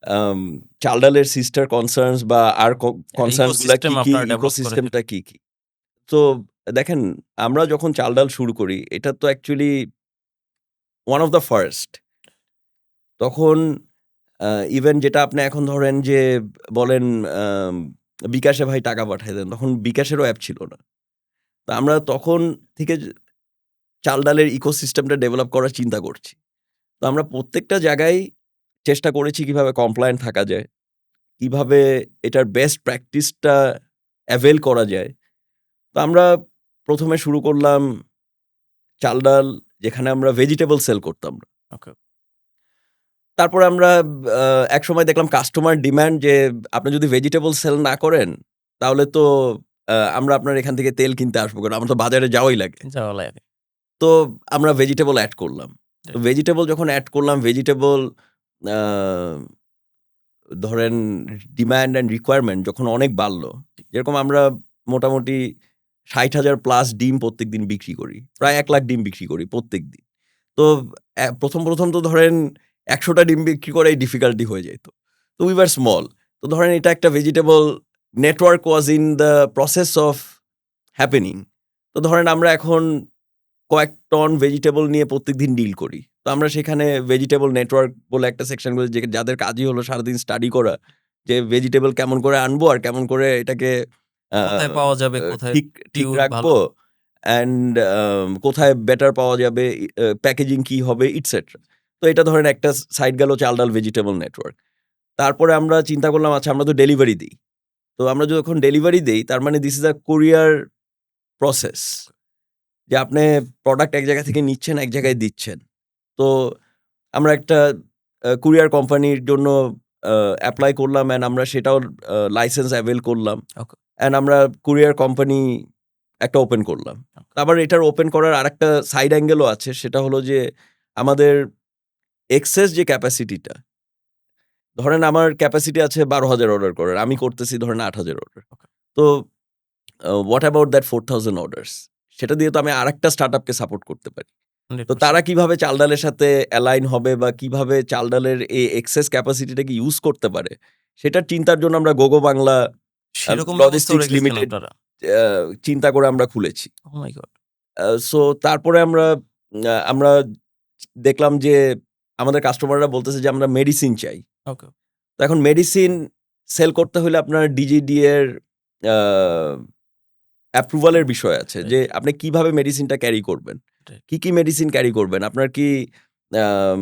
আম চাল-ডালের সিস্টার কনসার্নস বা আর একটা কনসার্নস গুলা ইকোসিস্টেম কি? আপনারা ডেভেলপ করেছেন। ইকোসিস্টেমটা কি? তো দেখেন আমরা যখন চাল-ডাল শুরু করি এটা তো actually one of the first তখন আ ইভেন যেটা আপনি এখন ধরেন যে বলেন আম বিকাশে ভাই টাকা পাঠায় দেন। তখন বিকাশেরও অ্যাপ ছিল না। তো আমরা তখন থেকে চাল-ডালের ইকোসিস্টেমটা ডেভেলপ করার চিন্তা করছি। তো আমরা প্রত্যেকটা জায়গায় চেষ্টা করেছি কিভাবে কমপ্লায়েন্ট থাকা যায়। কিভাবে এটার বেস্ট প্র্যাকটিসটা অ্যাভেইল করা যায়। তো আমরা ১ম এ শুরু করলাম চাল-ডাল যেখানে আমরা ভেজিটেবল সেল করতাম না। ওকে, তারপরে আমরা আ একসময় দেখলাম কাস্টমার ডিমান্ড যে আপনি যদি ভেজিটেবল সেল না করেন, তাহলে তো আমরা আপনার এখান থেকে তেল কিনতে আসবো কেন? আমার তো বাজারে যাওয়াই লাগে। যাওয়া লাগে। তো আমরা ভেজিটেবল এড করলাম। তো রাইট। ভেজিটেবল যখন এড করলাম, ভেজিটেবল আ ধরেন ডিমান্ড অ্যান্ড রিকোয়ারমেন্ট যখন অনেক বাড়ল, যেরকম আমরা মোটামুটি ৬০,০০০ প্লাস ডিম প্রত্যেকদিন বিক্রি করি। প্রায় ১,০০,০০০ ডিম বিক্রি করি প্রত্যেকদিন। তো ১ম তো ধরেন ১০০ টা ডিম বিক্রি করাই ডিফিকাল্টি হয়ে যাইত। তো উই ওয়ার স্মল। তো ধরেন এটা একটা vegetable network was in the process of happening. তো ধরেন আমরা এখন কয়েক টন ভেজিটেবল নিয়ে প্রত্যেকদিন ডিল করি। তো আমরা সেখানে ভেজিটেবল নেটওয়ার্ক বলে একটা সেকশন করেছি যাদের কাজই হলো সারাদিন স্টাডি করা। যে ভেজিটেবল কেমন করে আনবো আর কেমন করে এটাকে আ কোথায় পাওয়া যাবে, আ কোথায় ঠিক পিওর ভালো। রাখবো অ্যান্ড কোথায় বেটার পাওয়া যাবে, প্যাকেজিং কি হবে ইটসেট্রা। তো এটা ধরেন একটা সাইড গেল চাল-ডাল ভেজিটেবল নেটওয়ার্ক। তারপরে আমরা চিন্তা করলাম আচ্ছা আমরা তো ডেলিভারি দেই। তো আমরা যখন ডেলিভারি দেই তার মানে this is a courier process. যে আপনি প্রোডাক্ট এক জায়গা থেকে নিচ্ছেন, এক জায়গায় দিচ্ছেন। তো আমরা একটা কুরিয়ার কোম্পানির জন্য আ এপ্লাই করলাম অ্যান্ড আমরা সেটাও লাইসেন্স অ্যাভেইল করলাম। ওকে, অ্যান্ড আমরা কুরিয়ার কোম্পানি একটা ওপেন করলাম। ওকে। আবার এটার ওপেন করার আরেকটা সাইড অ্যাঙ্গেলও আছে। সেটা হলো যে আমাদের এক্সেস যে ক্যাপাসিটিটা, ধরেন আমার ক্যাপাসিটি আছে ১২,০০০ অর্ডার করার। আমি করতেছি ধরেন ৮,০০০ অর্ডার। ওকে, তো হোয়াট অ্যাবাউট দ্যাট 4,০০০ অর্ডারস? সেটা দিয়ে তো আমি আরেকটা স্টার্টআপকে সাপোর্ট করতে পারি। তো 100% তারা কিভাবে চাল-ডালের সাথে অ্যালাইন হবে বা কিভাবে চাল-ডালের এই এক্সেস ক্যাপাসিটিটাকে ইউজ করতে পারে, সেটার চিন্তার জন্য আমরা গোগো বাংলা সেরকম ব্যবস্থাও লজিস্টিক্স রেখেছেন লিমিটেড আপনারা। আ চিন্তা করে আমরা খুলেছি। ওহ মাই গড! সো তারপরে আমরা দেখলাম যে আমাদের কাস্টমাররা বলতেছে যে আমরা মেডিসিন চাই। ওকে, তো এখন মেডিসিন সেল করতে হলে আপনার ডিজিডি এর আ অ্যাপ্রুভাল এর বিষয় আছে যে রাইট, আপনি কিভাবে মেডিসিনটা ক্যারি করবেন। রাইট, কি মেডিসিন ক্যারি করবেন? আপনার কি আম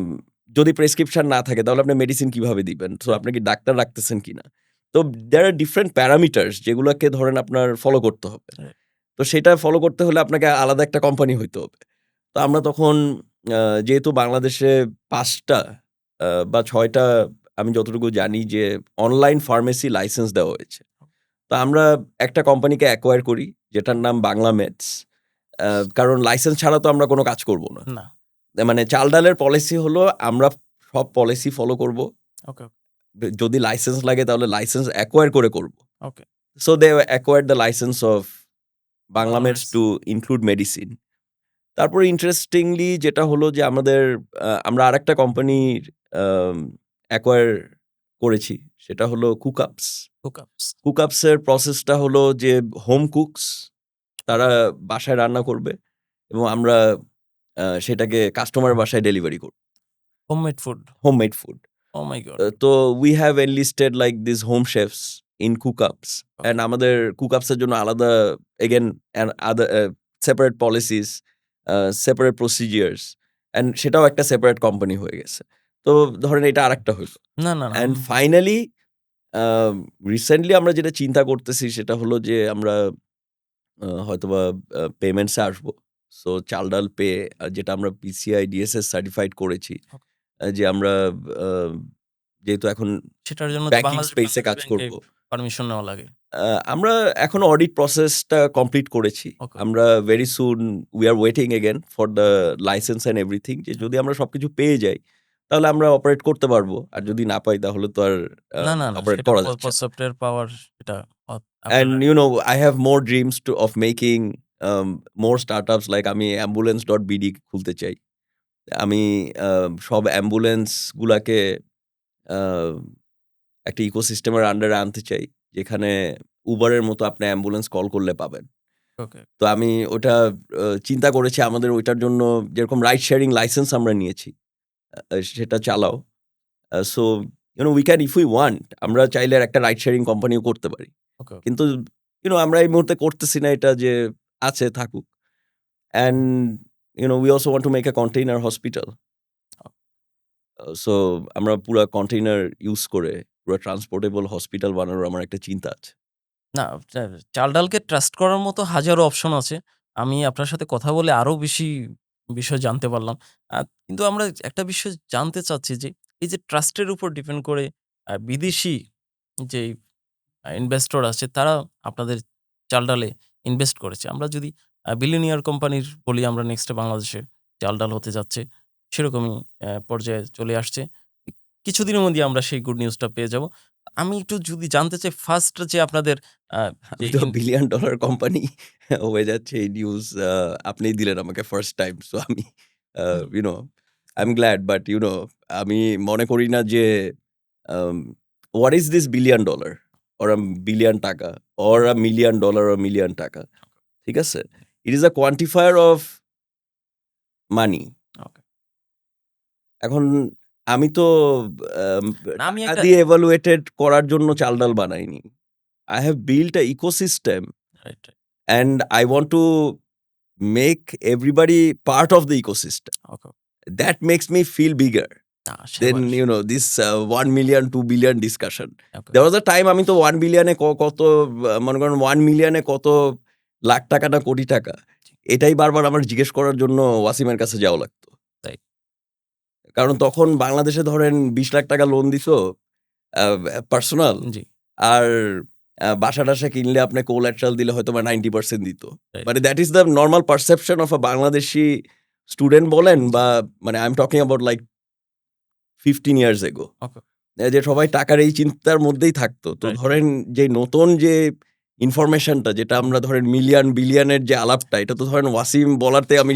যদি প্রেসক্রিপশন না থাকে তাহলে আপনি মেডিসিন কিভাবে দিবেন? সো রাইট, আপনি কি ডাক্তার রাখতেছেন কিনা? তো দেয়ার আর ডিফারেন্ট প্যারামিটারস যেগুলাকে ধরেন আপনার ফলো করতে হবে। রাইট। তো সেটা ফলো করতে হলে আপনাকে আলাদা একটা কোম্পানি হইতে হবে। তো আমরা তখন আ যেহেতু বাংলাদেশে ৫ টা বা ৬ টা আমি যতটুকু জানি যে অনলাইন ফার্মেসি লাইসেন্স দেওয়া হয়েছে। তো আমরা একটা কোম্পানিকে অ্যাকোয়ার করি যেটার নাম বাংলা মেডস। আ কারণ লাইসেন্স ছাড়া তো আমরা কোন কাজ করব না। না। মানে চাল-ডালের পলিসি হলো আমরা সব পলিসি ফলো করব। ওকে, যদি লাইসেন্স লাগে তাহলে লাইসেন্স অ্যাকোয়ার করে করব। Okay. So they acquired the license of Bangla meds Bangla meds to include medicine. তারপরে ইন্টারেস্টিংলি যেটা হলো যে আমাদের আমরা আরেকটা কোম্পানির অ্যাকোয়ার করেছি। সেটা হলো কুকআপস। হুকআপস। কুকআপস এর প্রসেসটা হলো যে হোম কুকস তারা বাসায় রান্না করবে এবং আমরা সেটাকে কাস্টমারের বাসায় ডেলিভারি করব। Homemade food. Homemade food. Oh my god! তো we have enlisted like these home chefs in cookups okay. and আমাদের cookups এর জন্য আলাদা again and other separate policies, separate procedures and সেটাও একটা separate কোম্পানি হয়ে গেছে। তো ধরেন এটা আরেকটা হইলো। না, না, না। And finally রিসেন্টলি আমরা যেটা চিন্তা করতেছি সেটা হলো যে আমরা হয়তোবা পেমেন্টস এ আসবো। সো চাল-ডাল পেয়ে যেটা আমরা PCI DSS সার্টিফাইড করেছি। ওকে। যে আমরা আ যেহেতু এখন সেটার জন্য তো ব্যাংকিং বাংলাদেশ স্পেস এ কাজ ব্যাংকে করব। পারমিশন নেওয়া লাগে। আমরা এখনো অডিট প্রসেসটা কমপ্লিট করেছি। ওকে। আমরা very soon we are waiting again for the licence and everything যে যদি আমরা সবকিছু পেয়ে যাই, তাহলে আমরা অপারেট করতে পারবো। আর যদি না পাই তাহলে তো আর না, না, না। অপারেট সেটা করা যাচ্ছে না। সফটওয়্যার পাওয়ার সেটা And আপনারা you know, I have more dreams of making more startups like আমি ambulance.bd খুলতে চাই। আমি সব অ্যাম্বুলেন্স গুলাকে আ একটা ইকোসিস্টেমের আন্ডারে আনতে চাই। যেখানে Uber এর মতো আপনি অ্যাম্বুলেন্স কল করলে পাবেন। ওকে। তো আমি ওটা চিন্তা করেছি আমাদের ওইটার জন্য যেরকম রাইড শেয়ারিং লাইসেন্স আমরা নিয়েছি। সেটা চালাও। So you know we can if we want আমরা চাইলে একটা রাইড শেয়ারিং কোম্পানিও করতে পারি। ওকে। কিন্তু ইউ নো আমরা এই মুহূর্তে করতেছি না এটা যে আছে থাকুক। And you know we also want to make a container hospital. So আমরা পুরা কন্টেইনার ইউজ করে পুরা ট্রান্সপোর্টেবল হসপিটাল বানানোর আমার একটা চিন্তা আছে। না, চাল-ডালকে ট্রাস্ট করার মতো হাজারো অপশন আছে। আমি আপনার সাথে কথা বলে আরো বেশি বিষয় জানতে পারলাম। কিন্তু আমরা একটা বিষয় জানতে চাচ্ছি যে, এই যে ট্রাস্টের উপর ডিপেন্ড করে বিদেশি যেই ইনভেস্টর আছে তারা আপনাদের চাল-ডালে ইনভেস্ট করেছে। আমরা যদি বিলিয়নিয়ার কোম্পানির বলি আমরা নেক্সট এ বাংলাদেশে চাল-ডাল হতে যাচ্ছে। সেরকমই পর্যায়ে চলে আসছে। কিছুদিনের মধ্যেই আমরা সেই গুড নিউজটা পেয়ে যাব। আমি একটু যদি জানতে চাই ফার্স্ট যে আপনাদের আ যে আমি তো বিলিয়ন ডলার কোম্পানি হয়ে যাচ্ছে এই নিউজ আপনিই দিলেন আমাকে ফার্স্ট টাইম। সো আমি hmm, you know I am glad but you know আমি মনে করি না যে what is this billion dollar or a billion taka or a million dollar or million taka. ঠিক আছে? It is a quantifier of money. Okay. এখন আমি তো আম না আমি টাকা একটা দিয়ে evaluated করার জন্য চাল-ডাল বানাইনি। I have built a ecosystem right, right. and I want to make everybody part of the ecosystem. Okay. That makes me feel bigger না সেবার than, you know, this 1 million, 2 billion discussion. Okay, There was a time আমি তো 1 billion এ কত মনে করেন 1 million এ কত লাখ টাকা না কোটি টাকা। এটাই বারবার আমার জিজ্ঞেস করার জন্য ওয়াসিমের কাছে যাওয়া লাগতো। তাই। কারণ তখন বাংলাদেশে ধরেন ২০ লাখ টাকা লোন দিত পার্সোনাল জি, আর বাসা-টাসা কিনলে আপনি কোলাটেরাল দিলে হয়তোবা 90% দিত। রাইট। মানে that is the normal perception of a Bangladeshi student বলেন বা মানে I am talking about like 15 years ago. Okay, যে সবাই টাকার এই চিন্তার মধ্যেই থাকতো। তো রাইট। ধরেন যে নতুন যে ইনফরমেশনটা যেটা আমরা ধরেন মিলিয়ন, বিলিয়নের যে আলাপটা এটা তো ধরেন ওয়াসিম বলাতে আমি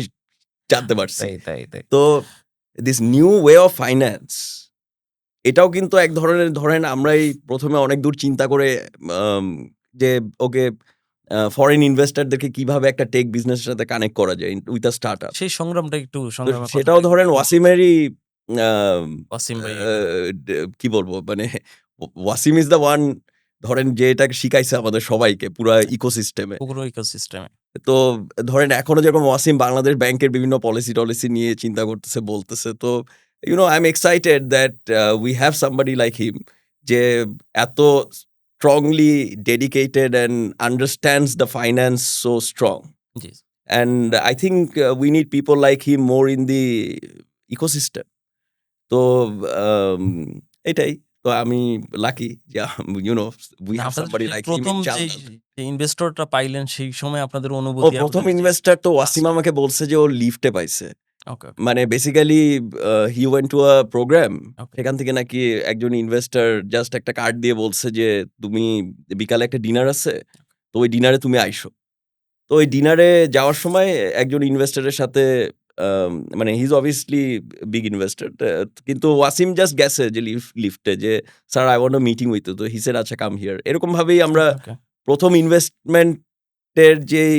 জানতে পারছি। তাই, তাই, তাই। তো this new way of finance এটাও কিন্তু এক ধরনের ধরেন আমরাই ১ম এ অনেক দূর চিন্তা করে আম যে ওকে ফরেন ইনভেস্টরদেরকে কিভাবে একটা টেক বিজনেসের সাথে কানেক্ট করা যায় উইথ আ স্টার্টআপ। সেই সংগ্রামটা একটু তো সংগ্রামের সেটাও কথাটা ধরেন একটু বলুন। ওয়াসিমেরই আম ওয়াসিম ভাই আ কি বলবো মানে ওয়াসিম ইস দ্য ওয়ান ধরেন যে এটাকে শিখাইছে আমাদের সবাইকে পুরা ইকোসিস্টেমে। পুরো ইকোসিস্টেমে। তো ধরেন এখনো যেরকম ওয়াসিম বাংলাদেশ ব্যাংকের বিভিন্ন পলিসি-টলিসি নিয়ে চিন্তা করতেছে, বলতেছে। তো you know I am excited that we have somebody like him যে এত strongly dedicated and understands the finance so strong. জি। And I think we need people like him more in the ecosystem. তো um এটাই। তো আমি lucky যে you know we না have আপনাদের সামবডি সেই লাইক হিম ১ম ইন যেই চালনা। যে ইনভেস্টরটা পাইলেন সেই সময় আপনাদের ও অনুভূতি ১ম আপনাদের যে ইনভেস্টর তো ওয়াসিম ট্রাস্ট। আমাকে বলছে যে ও লিফটে পাইছে। ওকে, ওকে, মানে basically he went to a program. Okay. সেখান থেকে নাকি একজন ইনভেস্টর জাস্ট একটা কার্ড দিয়ে বলছে যে, "তুমি বিকালে একটা ডিনার আছে। তো ওই ডিনারে তুমি আইসো।" তো ওই ডিনারে যাওয়ার সময় একজন ইনভেস্টরের সাথে মানে he is obviously big investor. কিন্তু ওয়াসিম জাস্ট গেছে যে লিফটে যে, "sir I want a meeting with you." তো হি সেড, "আচ্ছা কাম হিয়ার।" এরকমভাবেই আমরা ওকে, ওকে। ১ম ইনভেস্টমেন্টের যেই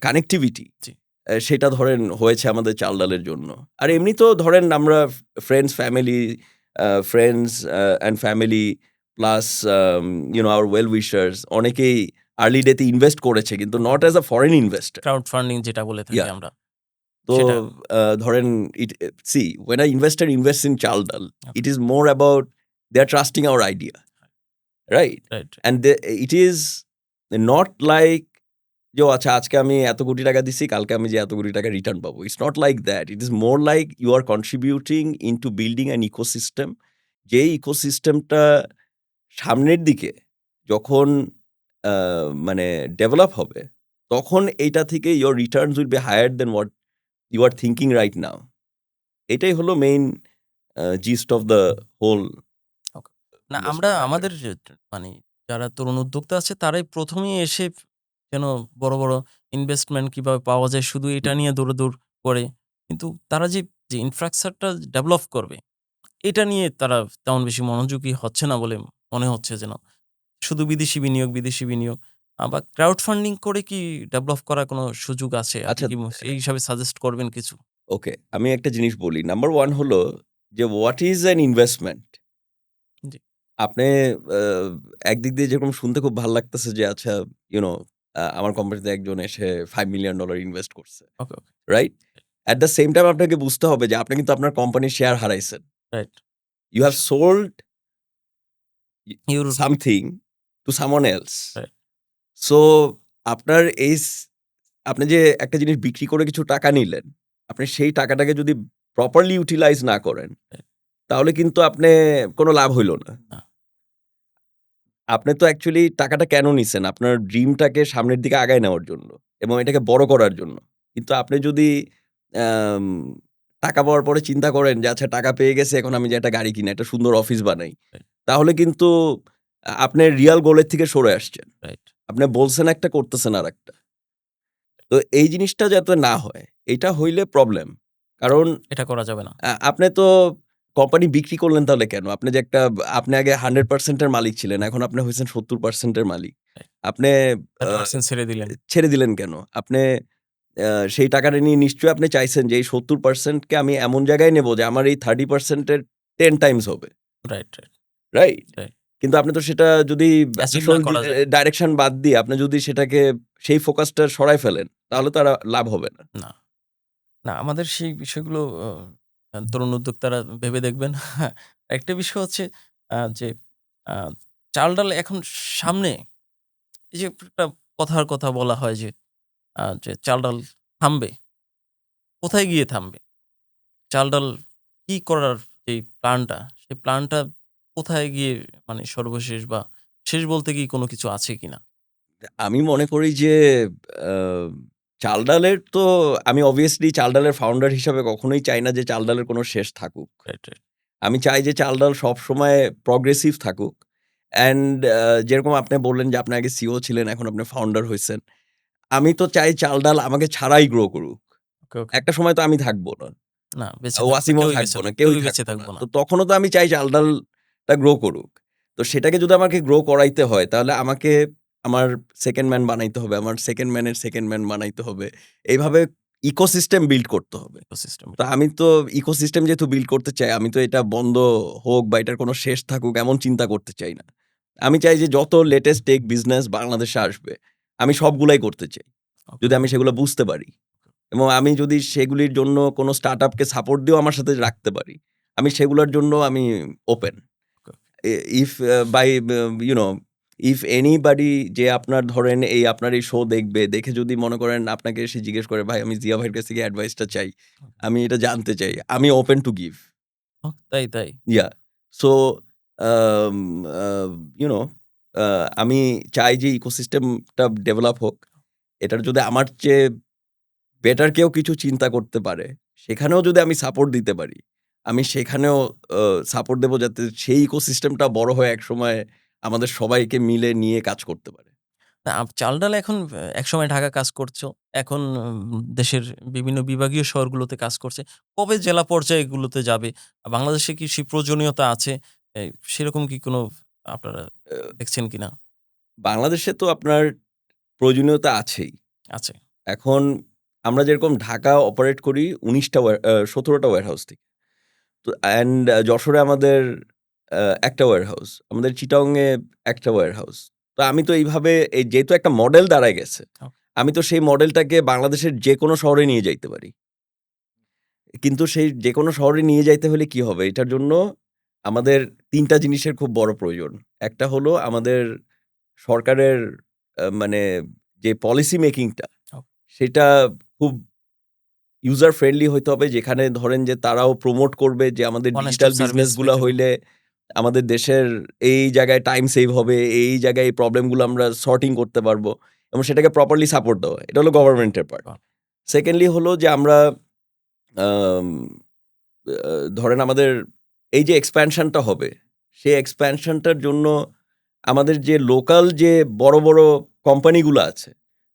কানেক্টিভিটি জি। সেটা ধরেন হয়েছে আমাদের চাল ডালের জন্য। আর এমনিতেও ধরেন আমরা friends and family plus our well wishers অনেকেই আর্লি ডেতে ইনভেস্ট করেছে কিন্তু not as a foreign investor. Crowd funding যেটা বলে থাকি ইয়া আমরা। তো সেটা ধরেন when an investor invests in চাল ডাল, ওকে। it is more about they are trusting our idea, right? Right, And it is not like যে, "ও আচ্ছা আজকে আমি এত কোটি টাকা দিছি, কালকে আমি যে এত কোটি টাকা রিটার্ন পাবো।" It's not like that. It is more like you are contributing into building an ecosystem. যেই ইকোসিস্টেমটা সামনের দিকে যখন আ মানে ডেভেলপ হবে, তখন এইটা থেকে your returns will be higher than what you are thinking right now. এটাই হলো main gist of the whole ওকে। না আমরা investment matter. আমাদের যে মানে যারা তরুণ উদ্যোক্তা আছে তারাই ১ম এই এসে যেন বড়, বড় ইনভেস্টমেন্ট কিভাবে পাওয়া যায় শুধু এটা হুম, নিয়ে দৌড়াদৌড় করে। কিন্তু তারা যে ইনফ্রাস্ট্রাকচারটা ডেভেলপ করবে, এটা নিয়ে তারা তেমন বেশি মনোযোগী হচ্ছে না বলে মনে হচ্ছে যেন। শুধু বিদেশি বিনিয়োগ, বিদেশি বিনিয়োগ বা ক্রাউড ফান্ডিং করে কি ডেভেলপ করার কোনো সুযোগ আছে? আপনি আচ্ছা কি এই হিসাবে সাজেস্ট করবেন কিছু? ওকে। আমি একটা জিনিস বলি। নাম্বার 1 হলো যে হোয়াট ইস অ্যান ইনভেস্টমেন্ট? জি। আপনি আ একদিক দিয়ে যেরকম শুনতে খুব ভাল লাগতেছে যে আচ্ছা ইউ নো আমার কোম্পানিতে একজন এসে $5 মিলিয়ন ইনভেস্ট করছে। Okay, okay. Right? At the same time আপনাকে বুঝতে হবে যে আপনি কিন্তু আপনার কোম্পানির শেয়ার হারাইছেন। Right. You have sold your something to someone else. Right, so আপনার আপনি যে একটা জিনিস বিক্রি করে কিছু টাকা নিলেন, আপনি সেই টাকাটাকে যদি প্রপারলি ইউটিলাইজ না করেন, রাইট। তাহলে কিন্তু আপনি কোনো লাভ হইল না। না, আপনি তো অ্যাকচুয়ালি টাকাটা কেন নিছেন? আপনার ড্রিমটাকে সামনের দিকে আগায় নেওয়ার জন্য এবং এটাকে বড় করার জন্য। কিন্তু আপনি যদি আম টাকা পাওয়ার পরে চিন্তা করেন যে আচ্ছা টাকা পেয়ে গেছি এখন আমি যে একটা গাড়ি কিনি, একটা সুন্দর অফিস বানাই। রাইট, তাহলে কিন্তু আপনি রিয়াল গোলের থেকে সরে আসছেন। রাইট। আপনি বলছেন একটা করতেছেন আরেকটা। তো এই জিনিসটা যাতে না হয়, এইটা হইলে প্রবলেম। কারণ এটা করা যাবে না। আপনি তো কোম্পানি বিক্রি করলেন তাহলে কেন? আপনি আগে 100% এর মালিক ছিলেন। এখন আপনি হইছেন 70% এর মালিক। রাইট। আপনি আ 30% ছেড়ে দিলেন। ছেড়ে দিলেন কেন? আপনি সেই টাকাটা নিয়ে নিশ্চয়ই আপনি চাইছেন যে এই 70% কে আমি এমন জায়গায় নেব যে আমার এই 30% এর 10 টাইমস হবে। Right, right, right? রাইট। কিন্তু আপনি তো সেটা যদি অ্যাচিভ আসল না করা যায়। ডাইরেকশন বাদ দিয়ে আপনি যদি সেটাকে সেই ফোকাসটা সরায় ফেলেন, তাহলে তো আর লাভ হবে না। না, না আমাদের সেই বিষয়গুলো তরুণ উদ্যোক্তারা ভেবে দেখবেন। একটা বিষয় হচ্ছে যে আ চাল-ডাল এখন সামনে এই যে একটা কথার কথা বলা হয় যে চাল-ডাল থামবে। কোথায় গিয়ে থামবে? চাল-ডাল কি করার যেই প্ল্যানটা, সেই প্ল্যানটা কোথায় গিয়ে মানে সর্বশেষ বা শেষ বলতে কি কোনো কিছু আছে কিনা? আমি মনে করি যে আ চাল-ডালের তো আমি obviously চাল-ডালের ফাউন্ডার হিসাবে কখনোই চাই না যে চাল-ডালের কোনো শেষ থাকুক। Right, right. আমি চাই যে চাল-ডাল সবসময় প্রগ্রেসিভ থাকুক। অ্যান্ড যেরকম আপনি বললেন যে আপনি আগে সিইও ছিলেন, এখন আপনি ফাউন্ডার হইছেন। আমি তো চাই চাল-ডাল আমাকে ছাড়াই গ্রো করুক। ওকে, ওকে। একটা সময় তো আমি থাকবো না। না বেঁচে থাকবে না। ওয়াসিমও কেউই বেঁচে থাকবো না, কেউই কেউই বেঁচে থাকবো না। থাকবো না। তো তখনও তো আমি চাই চাল-ডালটা গ্রো করুক। তো সেটাকে যদি আমাকে গ্রো করাইতে হয় তাহলে আমাকে আমার 2nd ম্যান বানাইতে হবে। আমার 2nd ম্যানের 2nd ম্যান বানাইতে হবে। এইভাবে ইকোসিস্টেম বিল্ড করতে হবে। ইকোসিস্টেম। তো আমি তো ইকোসিস্টেম যেহেতু বিল্ড করতে চাই, আমি তো এটা বন্ধ হোক বা এটার কোনো শেষ থাকুক এমন চিন্তা করতে চাই না। আমি চাই যে যত লেটেস্ট টেক বিজনেস বাংলাদেশে আসবে, আমি সবগুলাই করতে চাই। ওকে, যদি আমি সেগুলো বুঝতে পারি। এবং আমি যদি সেগুলির জন্য কোনো স্টার্টআপকে সাপোর্ট দিয়েও আমার সাথে রাখতে পারি, আমি সেগুলোর জন্য আমি open. Okay. If by you know if anybody যে আপনার ধরেন আপনার এই শো দেখবে, দেখে যদি মনে করেন আপনাকে এসে জিজ্ঞেস করে, "ভাই আমি জিয়া ভাইয়ের কাছ থেকে অ্যাডভাইসটা চাই। আমি এটা জানতে চাই।" আমি ওপেন টু গিভ। তাই, তাই। Yeah so um uh you know uh আমি চাই যে ইকোসিস্টেমটা ডেভেলপ হোক। এটার যদি আমার চেয়ে বেটার কেউ কিছু চিন্তা করতে পারে, সেখানেও যদি আমি সাপোর্ট দিতে পারি, আমি সেখানেও আ সাপোর্ট দেব যাতে সেই ইকোসিস্টেমটা বড় হয়ে একসময় আমাদের সবাইকে মিলে নিয়ে কাজ করতে পারে। না চাল-ডাল এখন একসময় ঢাকা কাজ করছো। এখন দেশের বিভিন্ন বিভাগীয় শহরগুলোতে কাজ করছে। কবে জেলা পর্যায়গুলোতে যাবে? বাংলাদেশে কি সেই প্রয়োজনীয়তা আছে? এ সেরকম কি কোনো আপনারা আ দেখছেন কিনা? বাংলাদেশে তো আপনার প্রয়োজনীয়তা আছেই। আছে। এখন আমরা যেরকম ঢাকা অপারেট করি ১৯ টা ১৭ টা ওয়্যারহাউস থেকে। তো অ্যান্ড যশোরে আমাদের ১ টা ওয়্যারহাউস। আমাদের চিটাগংয়ে ১ টা ওয়্যারহাউস। তো আমি তো এইভাবে যেহেতু একটা মডেল দাঁড়ায় গেছে, ওকে। আমি তো সেই মডেলটাকে বাংলাদেশের যেকোনো শহরে নিয়ে যাইতে পারি। কিন্তু সেই যেকোনো শহরে নিয়ে যাইতে হলে কি হবে? এটার জন্য আমাদের ৩ টা জিনিসের খুব বড় প্রয়োজন। একটা হলো আমাদের সরকারের মানে যে পলিসি মেকিংটা, ওকে। সেটা খুব ইউজার ফ্রেন্ডলি হইতে হবে। যেখানে ধরেন যে তারাও প্রমোট করবে যে আমাদের one digital stop business service গুলা পেতে হবে। হইলে আমাদের দেশের এই জায়গায় টাইম সেভ হবে, এই জায়গায় এই প্রবলেম গুলো আমরা সর্টিং করতে পারবো এবং সেটাকে প্রপারলি সাপোর্ট দেওয়া। এটা হলো গভর্নমেন্টের পার্ট। বাহ! সেকেন্ডলি হলো যে আমরা আম ধরেন আমাদের এই যে এক্সপ্যানশনটা হবে, সেই এক্সপ্যানশনটার জন্য আমাদের যে লোকাল যে বড়, বড় কোম্পানিগুলো আছে,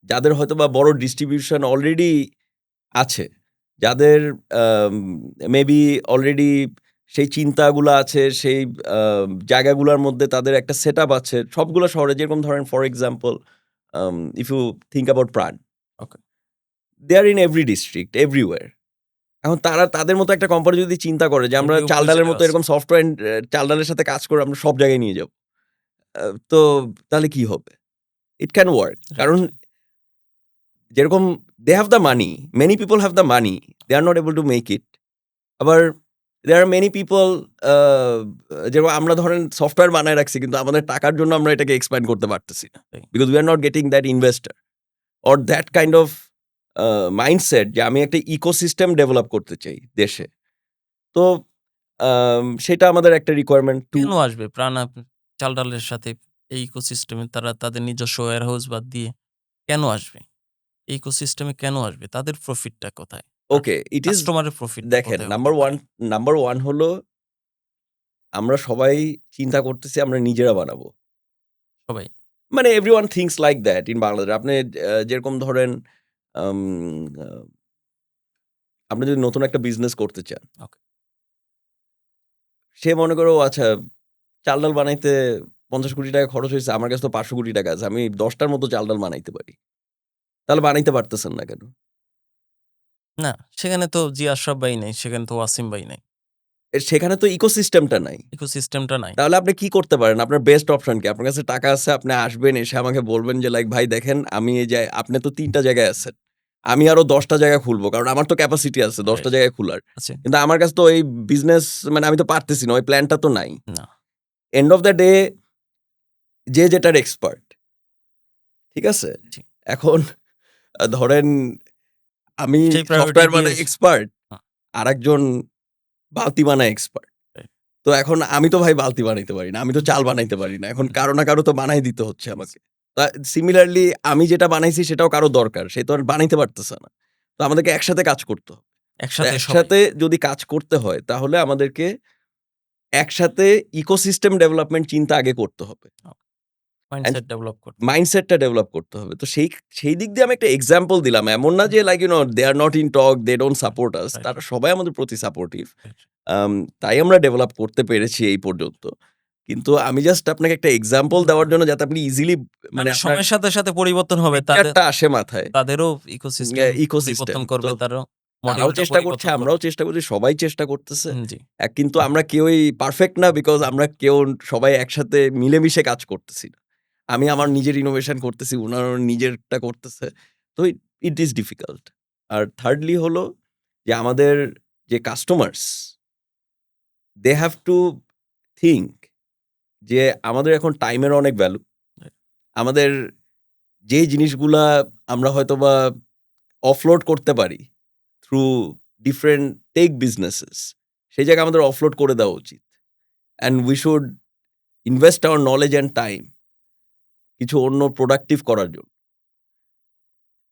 যাদের হয়তোবা বড় ডিস্ট্রিবিউশন অলরেডি আছে, যাদের আম মেবি অলরেডি সেই চিন্তাগুলা আছে, সেই আ জায়গাগুলার মধ্যে তাদের একটা সেটআপ আছে। সবগুলো শহরে যেরকম ধরেন for example if you think about Pran, okay. They are in every district, everywhere. এখন তারা তাদের মতো একটা কোম্পানি যদি চিন্তা করে যে আমরা এমপিও চাল-ডালের পরিচয় মতো আছে। এরকম সফটওয়্যার চাল-ডালের সাথে কাজ করে আমরা সব জায়গায় নিয়ে যাবো। তো তাহলে কি হবে? It can work. রাইট, কারণ রাইট। যেরকম they have the money, many people have the money, they are not able to make it. আবার দেয়ার আর মেনি পিপল আ যেরকম আমরা ধরেন সফটওয়্যার বানায় রাখছি কিন্তু আমাদের টাকার জন্য আমরা এটাকে এক্সপ্যান্ড করতে পারতেছি না। তাই। Because we are not getting that investor or that kind of mindset যে আমি একটা ইকোসিস্টেম ডেভেলপ করতে চাই দেশে। তো সেটা আমাদের একটা রিকোয়ারমেন্ট টু। কেন আসবে প্রাণ চাল-ডালের সাথে এই ইকোসিস্টেমে তারা তাদের নিজস্ব ওয়্যারহাউস বাদ দিয়ে কেন আসবে? এই ইকোসিস্টেমে কেন আসবে? তাদের প্রফিটটা কোথায়? আর ওকে, ইট ইস কাস্টমারের প্রফিটটা দেখেন কোথায় হতে নাম্বার পারে? 1 হলো আমরা সবাই চিন্তা করতেছি আমরা নিজেরা বানাবো। সবাই। মানে everyone thinks like that in Bangladesh. আপনি যেরকম ধরেন আম আ আপনি যদি নতুন একটা বিজনেস করতে চান, ওকে। সে মনে করে ও আচ্ছা চাল-ডাল বানাইতে ৳৫০,০০,০০,০০০ খরচ হইছে। আমার কাছে তো ৳৫০০,০০,০০,০০০ আছে। আমি ১০ টার মতো চাল-ডাল বানাইতে পারি। তাহলে বানাইতে পারতেছেন না কেন? না, সেখানে তো জি আশরাফ ভাই নাই, সেখানে তো ওয়াসিম ভাই নাই। সেখানে তো ইকোসিস্টেমটা নাই। ইকোসিস্টেমটা নাই। তাহলে আপনি কি করতে পারেন? আপনার বেস্ট অপশন কি? আপনার কাছে টাকা আছে, আপনি আসবেন, এসে আমাকে বলবেন যে লাইক ভাই দেখেন আমি এই যে আপনি তো ৩ টা জায়গায় আছেন। আমি আরো ১০ টা জায়গা খুলবো। কারণ আমার তো ক্যাপাসিটি আছে ১০ টা রাইট। জায়গায় খুলার। আছে? কিন্তু আমার কাছে তো এই বিজনেস মানে আমি তো পারতেছি না। ওই প্ল্যানটা তো নাই। না। এন্ড অফ দ্যা ডে যে যেটার এক্সপার্ট। ঠিক আছে? জি। এখন ধরেন আমি সেই প্রায়োরিটি সফটওয়্যার দিয়ে বানায় এক্সপার্ট, হ্যাঁ, আরেকজন বালতি বানায় এক্সপার্ট। রাইট। তো এখন আমি তো ভাই বালতি বানাইতে পারি না। আমি তো চাল বানাইতে পারি না। এখন কারো না কারো তো বানায় দিতে হচ্ছে আমাকে। সিমিলারলি আমি যেটা বানাইছি সেটাও কারো দরকার। সে তো আর বানাইতে পারতেছে না। তো আমাদেরকে একসাথে কাজ করতে হবে। তো একসাথে সবাই। একসাথে যদি কাজ করতে হয় তাহলে আমাদেরকে একসাথে ইকোসিস্টেম ডেভেলপমেন্ট চিন্তা আগে করতে হবে। অ্যান্ড মাইন্ডসেট ডেভেলপ করতে। মাইন্ডসেটটা ডেভেলপ করতে হবে। তো সেই দিক দিয়ে আমি একটা এক্সাম্পল দিলাম। এমন না যে like they are not in talk, they don't support us. Right, তারা সবাই আমাদের প্রতি সাপোর্টিভ। রাইট। তাই আমরা ডেভেলপ করতে পেরেছি এই পর্যন্ত। কিন্তু আমি জাস্ট আপনাকে একটা এক্সাম্পল দেওয়ার জন্য যাতে আপনি ইজিলি মানে মানে আপনার সময়ের সাথে, সাথে পরিবর্তন হবে। পিকচারটা আসে মাথায়। তাদেরও ইকোসিস্টেম ইকোসিস্টেম। পরিবর্তন তো করবে, তারাও তারাও মডিউলটা চেষ্টা করছে, পরিবর্তন করবে। আমরাও চেষ্টা করছি, সবাই চেষ্টা করতেছে। জি। কিন্তু আমরা কেউই পারফেক্ট না বিকজ আমরা কেউ সবাই একসাথে মিলেমিশে কাজ করতেছি না। আমি আমার নিজের ইনোভেশন করতেছি, উনারা নিজেরটা করতেছে। তো ইট ইস ডিফিকাল্ট। আর থার্ডলি হলো যে আমাদের যে customers they have to think যে আমাদের এখন টাইমের অনেক ভ্যালু। রাইট। আমাদের যেই জিনিসগুলা আমরা হয়তোবা অফলোড করতে পারি থ্রু ডিফারেন্ট টেক বিজনেসেস, সেই জায়গায় আমাদের অফলোড করে দেওয়া উচিত। And we should invest hour knowledge and time কিছু অন্য প্রোডাক্টিভ করার জন্য।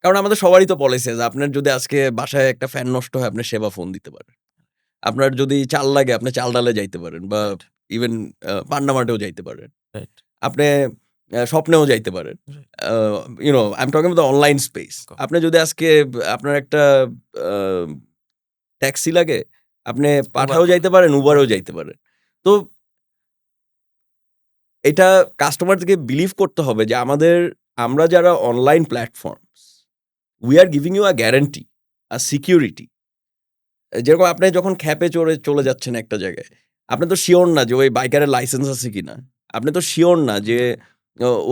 কারণ আমাদের সবারই তো পলিসি আছে। আপনার যদি আজকে বাসায় একটা ফ্যান নষ্ট হয়, আপনি সেবা ফোন দিতে পারেন। আপনার যদি চাল লাগে, আপনি চাল-ডালে যাইতে পারেন বা রাইট, ইভেন পান্ডা মার্টেও যাইতে পারেন। রাইট। আপনি স্বপ্নেও যাইতে পারেন। Right. I am talking about the online space. Okay. আপনি যদি আজকে আপনার একটা আ ট্যাক্সি লাগে, আপনি উবার পাঠাও যাইতে পারেন, উবারেও যাইতে পারেন। তো এটা কাস্টমারদেরকে বিলিভ করতে হবে যে আমরা যারা online platforms, we are giving you a guarantee, a security. যেরকম আপনি যখন খ্যাপে চড়ে চলে যাচ্ছেন একটা জায়গায়, আপনি তো সিওর না যে ওই বাইকারের লাইসেন্স আছে কিনা। আপনি তো সিওর না যে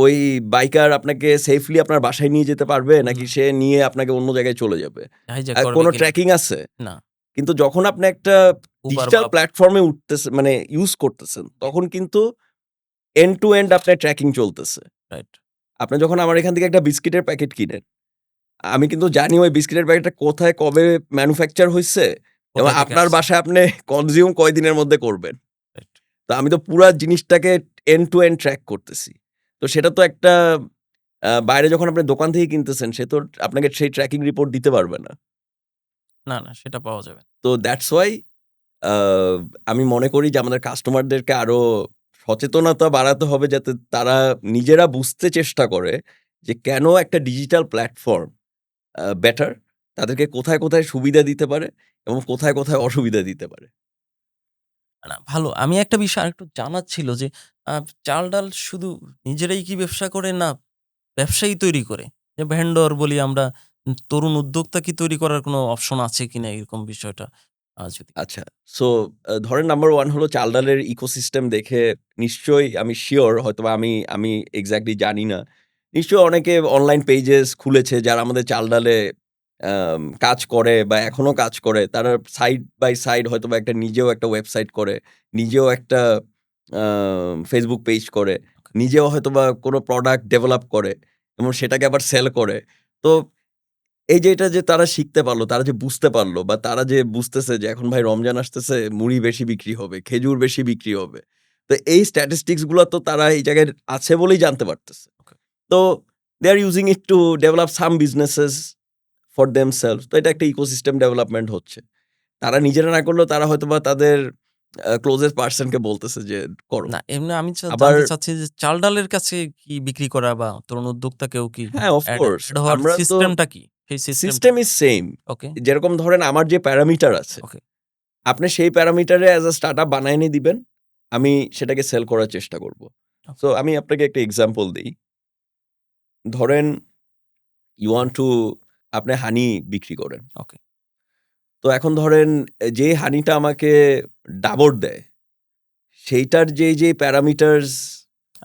ওই বাইকার আপনাকে সেফলি আপনার বাসায় নিয়ে যেতে পারবে নাকি না, সে নিয়ে আপনাকে অন্য জায়গায় চলে যাবে। হাইজ্যাক করবে কোনো কিনা? ট্র্যাকিং আছে? না। কিন্তু যখন আপনি একটা উবার ডিজিটাল বা প্ল্যাটফর্মে উঠতেছেন মানে ইউজ করতেছেন, তখন কিন্তু এন্ড টু এন্ড আপনার ট্র্যাকিং চলতেছে। রাইট। আপনি যখন আমার এখান থেকে একটা বিস্কিটের প্যাকেট কিনেন, আমি কিন্তু জানি ওই বিস্কিটের প্যাকেটটা কোথায় কবে ম্যানুফ্যাকচার হইছে এবং কোথা থেকে আপনার আসছে? বাসায় আপনি কনজিউম কয়দিনের মধ্যে করবেন। রাইট। তো আমি তো পুরা জিনিসটাকে এন্ড টু এন্ড ট্র্যাক করতেছি। তো সেটা তো একটা বাইরে যখন আপনি দোকান থেকে কিনতেছেন, সে তো আপনাকে সেই ট্র্যাকিং রিপোর্ট দিতে পারবে না। না, না সেটা পাওয়া যাবে না। তো দ্যাটস ওয়াই আ আমি মনে করি যে আমাদের কাস্টমারদেরকে আরো সচেতনতা বাড়াতে হবে যাতে তারা নিজেরা বুঝতে চেষ্টা করে যে কেন একটা ডিজিটাল প্ল্যাটফর্ম বেটার, তাদেরকে কোথায়, কোথায় সুবিধা দিতে পারে এবং কোথায়, কোথায় অসুবিধা দিতে পারে। না ভালো। আমি একটা বিষয় আরেকটু জানার ছিল যে আ চাল-ডাল শুধু নিজেরাই কি ব্যবসা করে না ব্যবসায়ী তৈরি করে? যে ভেন্ডর বলি আমরা, তরুণ উদ্যোক্তা কি তৈরি করার কোনো অপশন আছে কিনা এরকম বিষয়টা যদি আচ্ছা। সো ধরেন নাম্বার 1 হলো চাল-ডালের ইকোসিস্টেম দেখে নিশ্চয়ই আমি সিউর হয়তোবা আমি এক্সাক্টলি জানি না। নিশ্চয়ই অনেকে অনলাইন পেজেস খুলেছে যারা আমাদের চাল-ডালে কাজ করে বা এখনো কাজ করে। তারা সাইড বাই সাইড হয়তোবা নিজেও একটা ওয়েবসাইট করে, নিজেও একটা Facebook পেজ করে, নিজেও হয়তোবা কোনো প্রোডাক্ট ডেভেলপ করে এবং সেটাকে আবার সেল করে। তো এই যে এটা যে তারা শিখতে পারলো, তারা যে বুঝতে পারলো বা তারা যে বুঝতেছে যে এখন ভাই রমজান আসতেছে, মুড়ি বেশি বিক্রি হবে, খেজুর বেশি বিক্রি হবে। তো এই স্ট্যাটিস্টিক্স গুলা তো তারা এই জায়গায় আছে বলেই জানতে পারতেছে। ওকে। তো they are using it to develop some businesses for themselves. তো এটা একটা ইকোসিস্টেম ডেভেলপমেন্ট হচ্ছে। তারা নিজেরা না করলেও তারা হয়তোবা তাদের ক্লোজেস্ট পারসন কে বলতেছে যে করো। না এমনি আমি আবার জানতে চাচ্ছি যে চাল-ডালের কাছে কি বিক্রি করা বা তরুণ উদ্যোক্তাকেও কি হ্যাঁ, অফ এড কোর্স এড হওয়ার আমরা তো সিস্টেমটা কি? সেই সিস্টেমটা সিস্টেম ইস সেইম। ওকে, যেরকম ধরেন আমার যে প্যারামিটার আছে ওকে, আপনি সেই প্যারামিটারে অ্যাজ আ স্টার্টআপ বানায় এনে দিবেন। আমি সেটাকে সেল করার চেষ্টা করব। ওকে, সো আমি আপনাকে একটা এক্সাম্পল দেই। ধরেন ইউ ওয়ান্ট টু আপনি হানি বিক্রি করেন। ওকে। তো এখন ধরেন যে হানিটা আমাকে ডাবর দেয়, সেইটার যেই প্যারামিটারস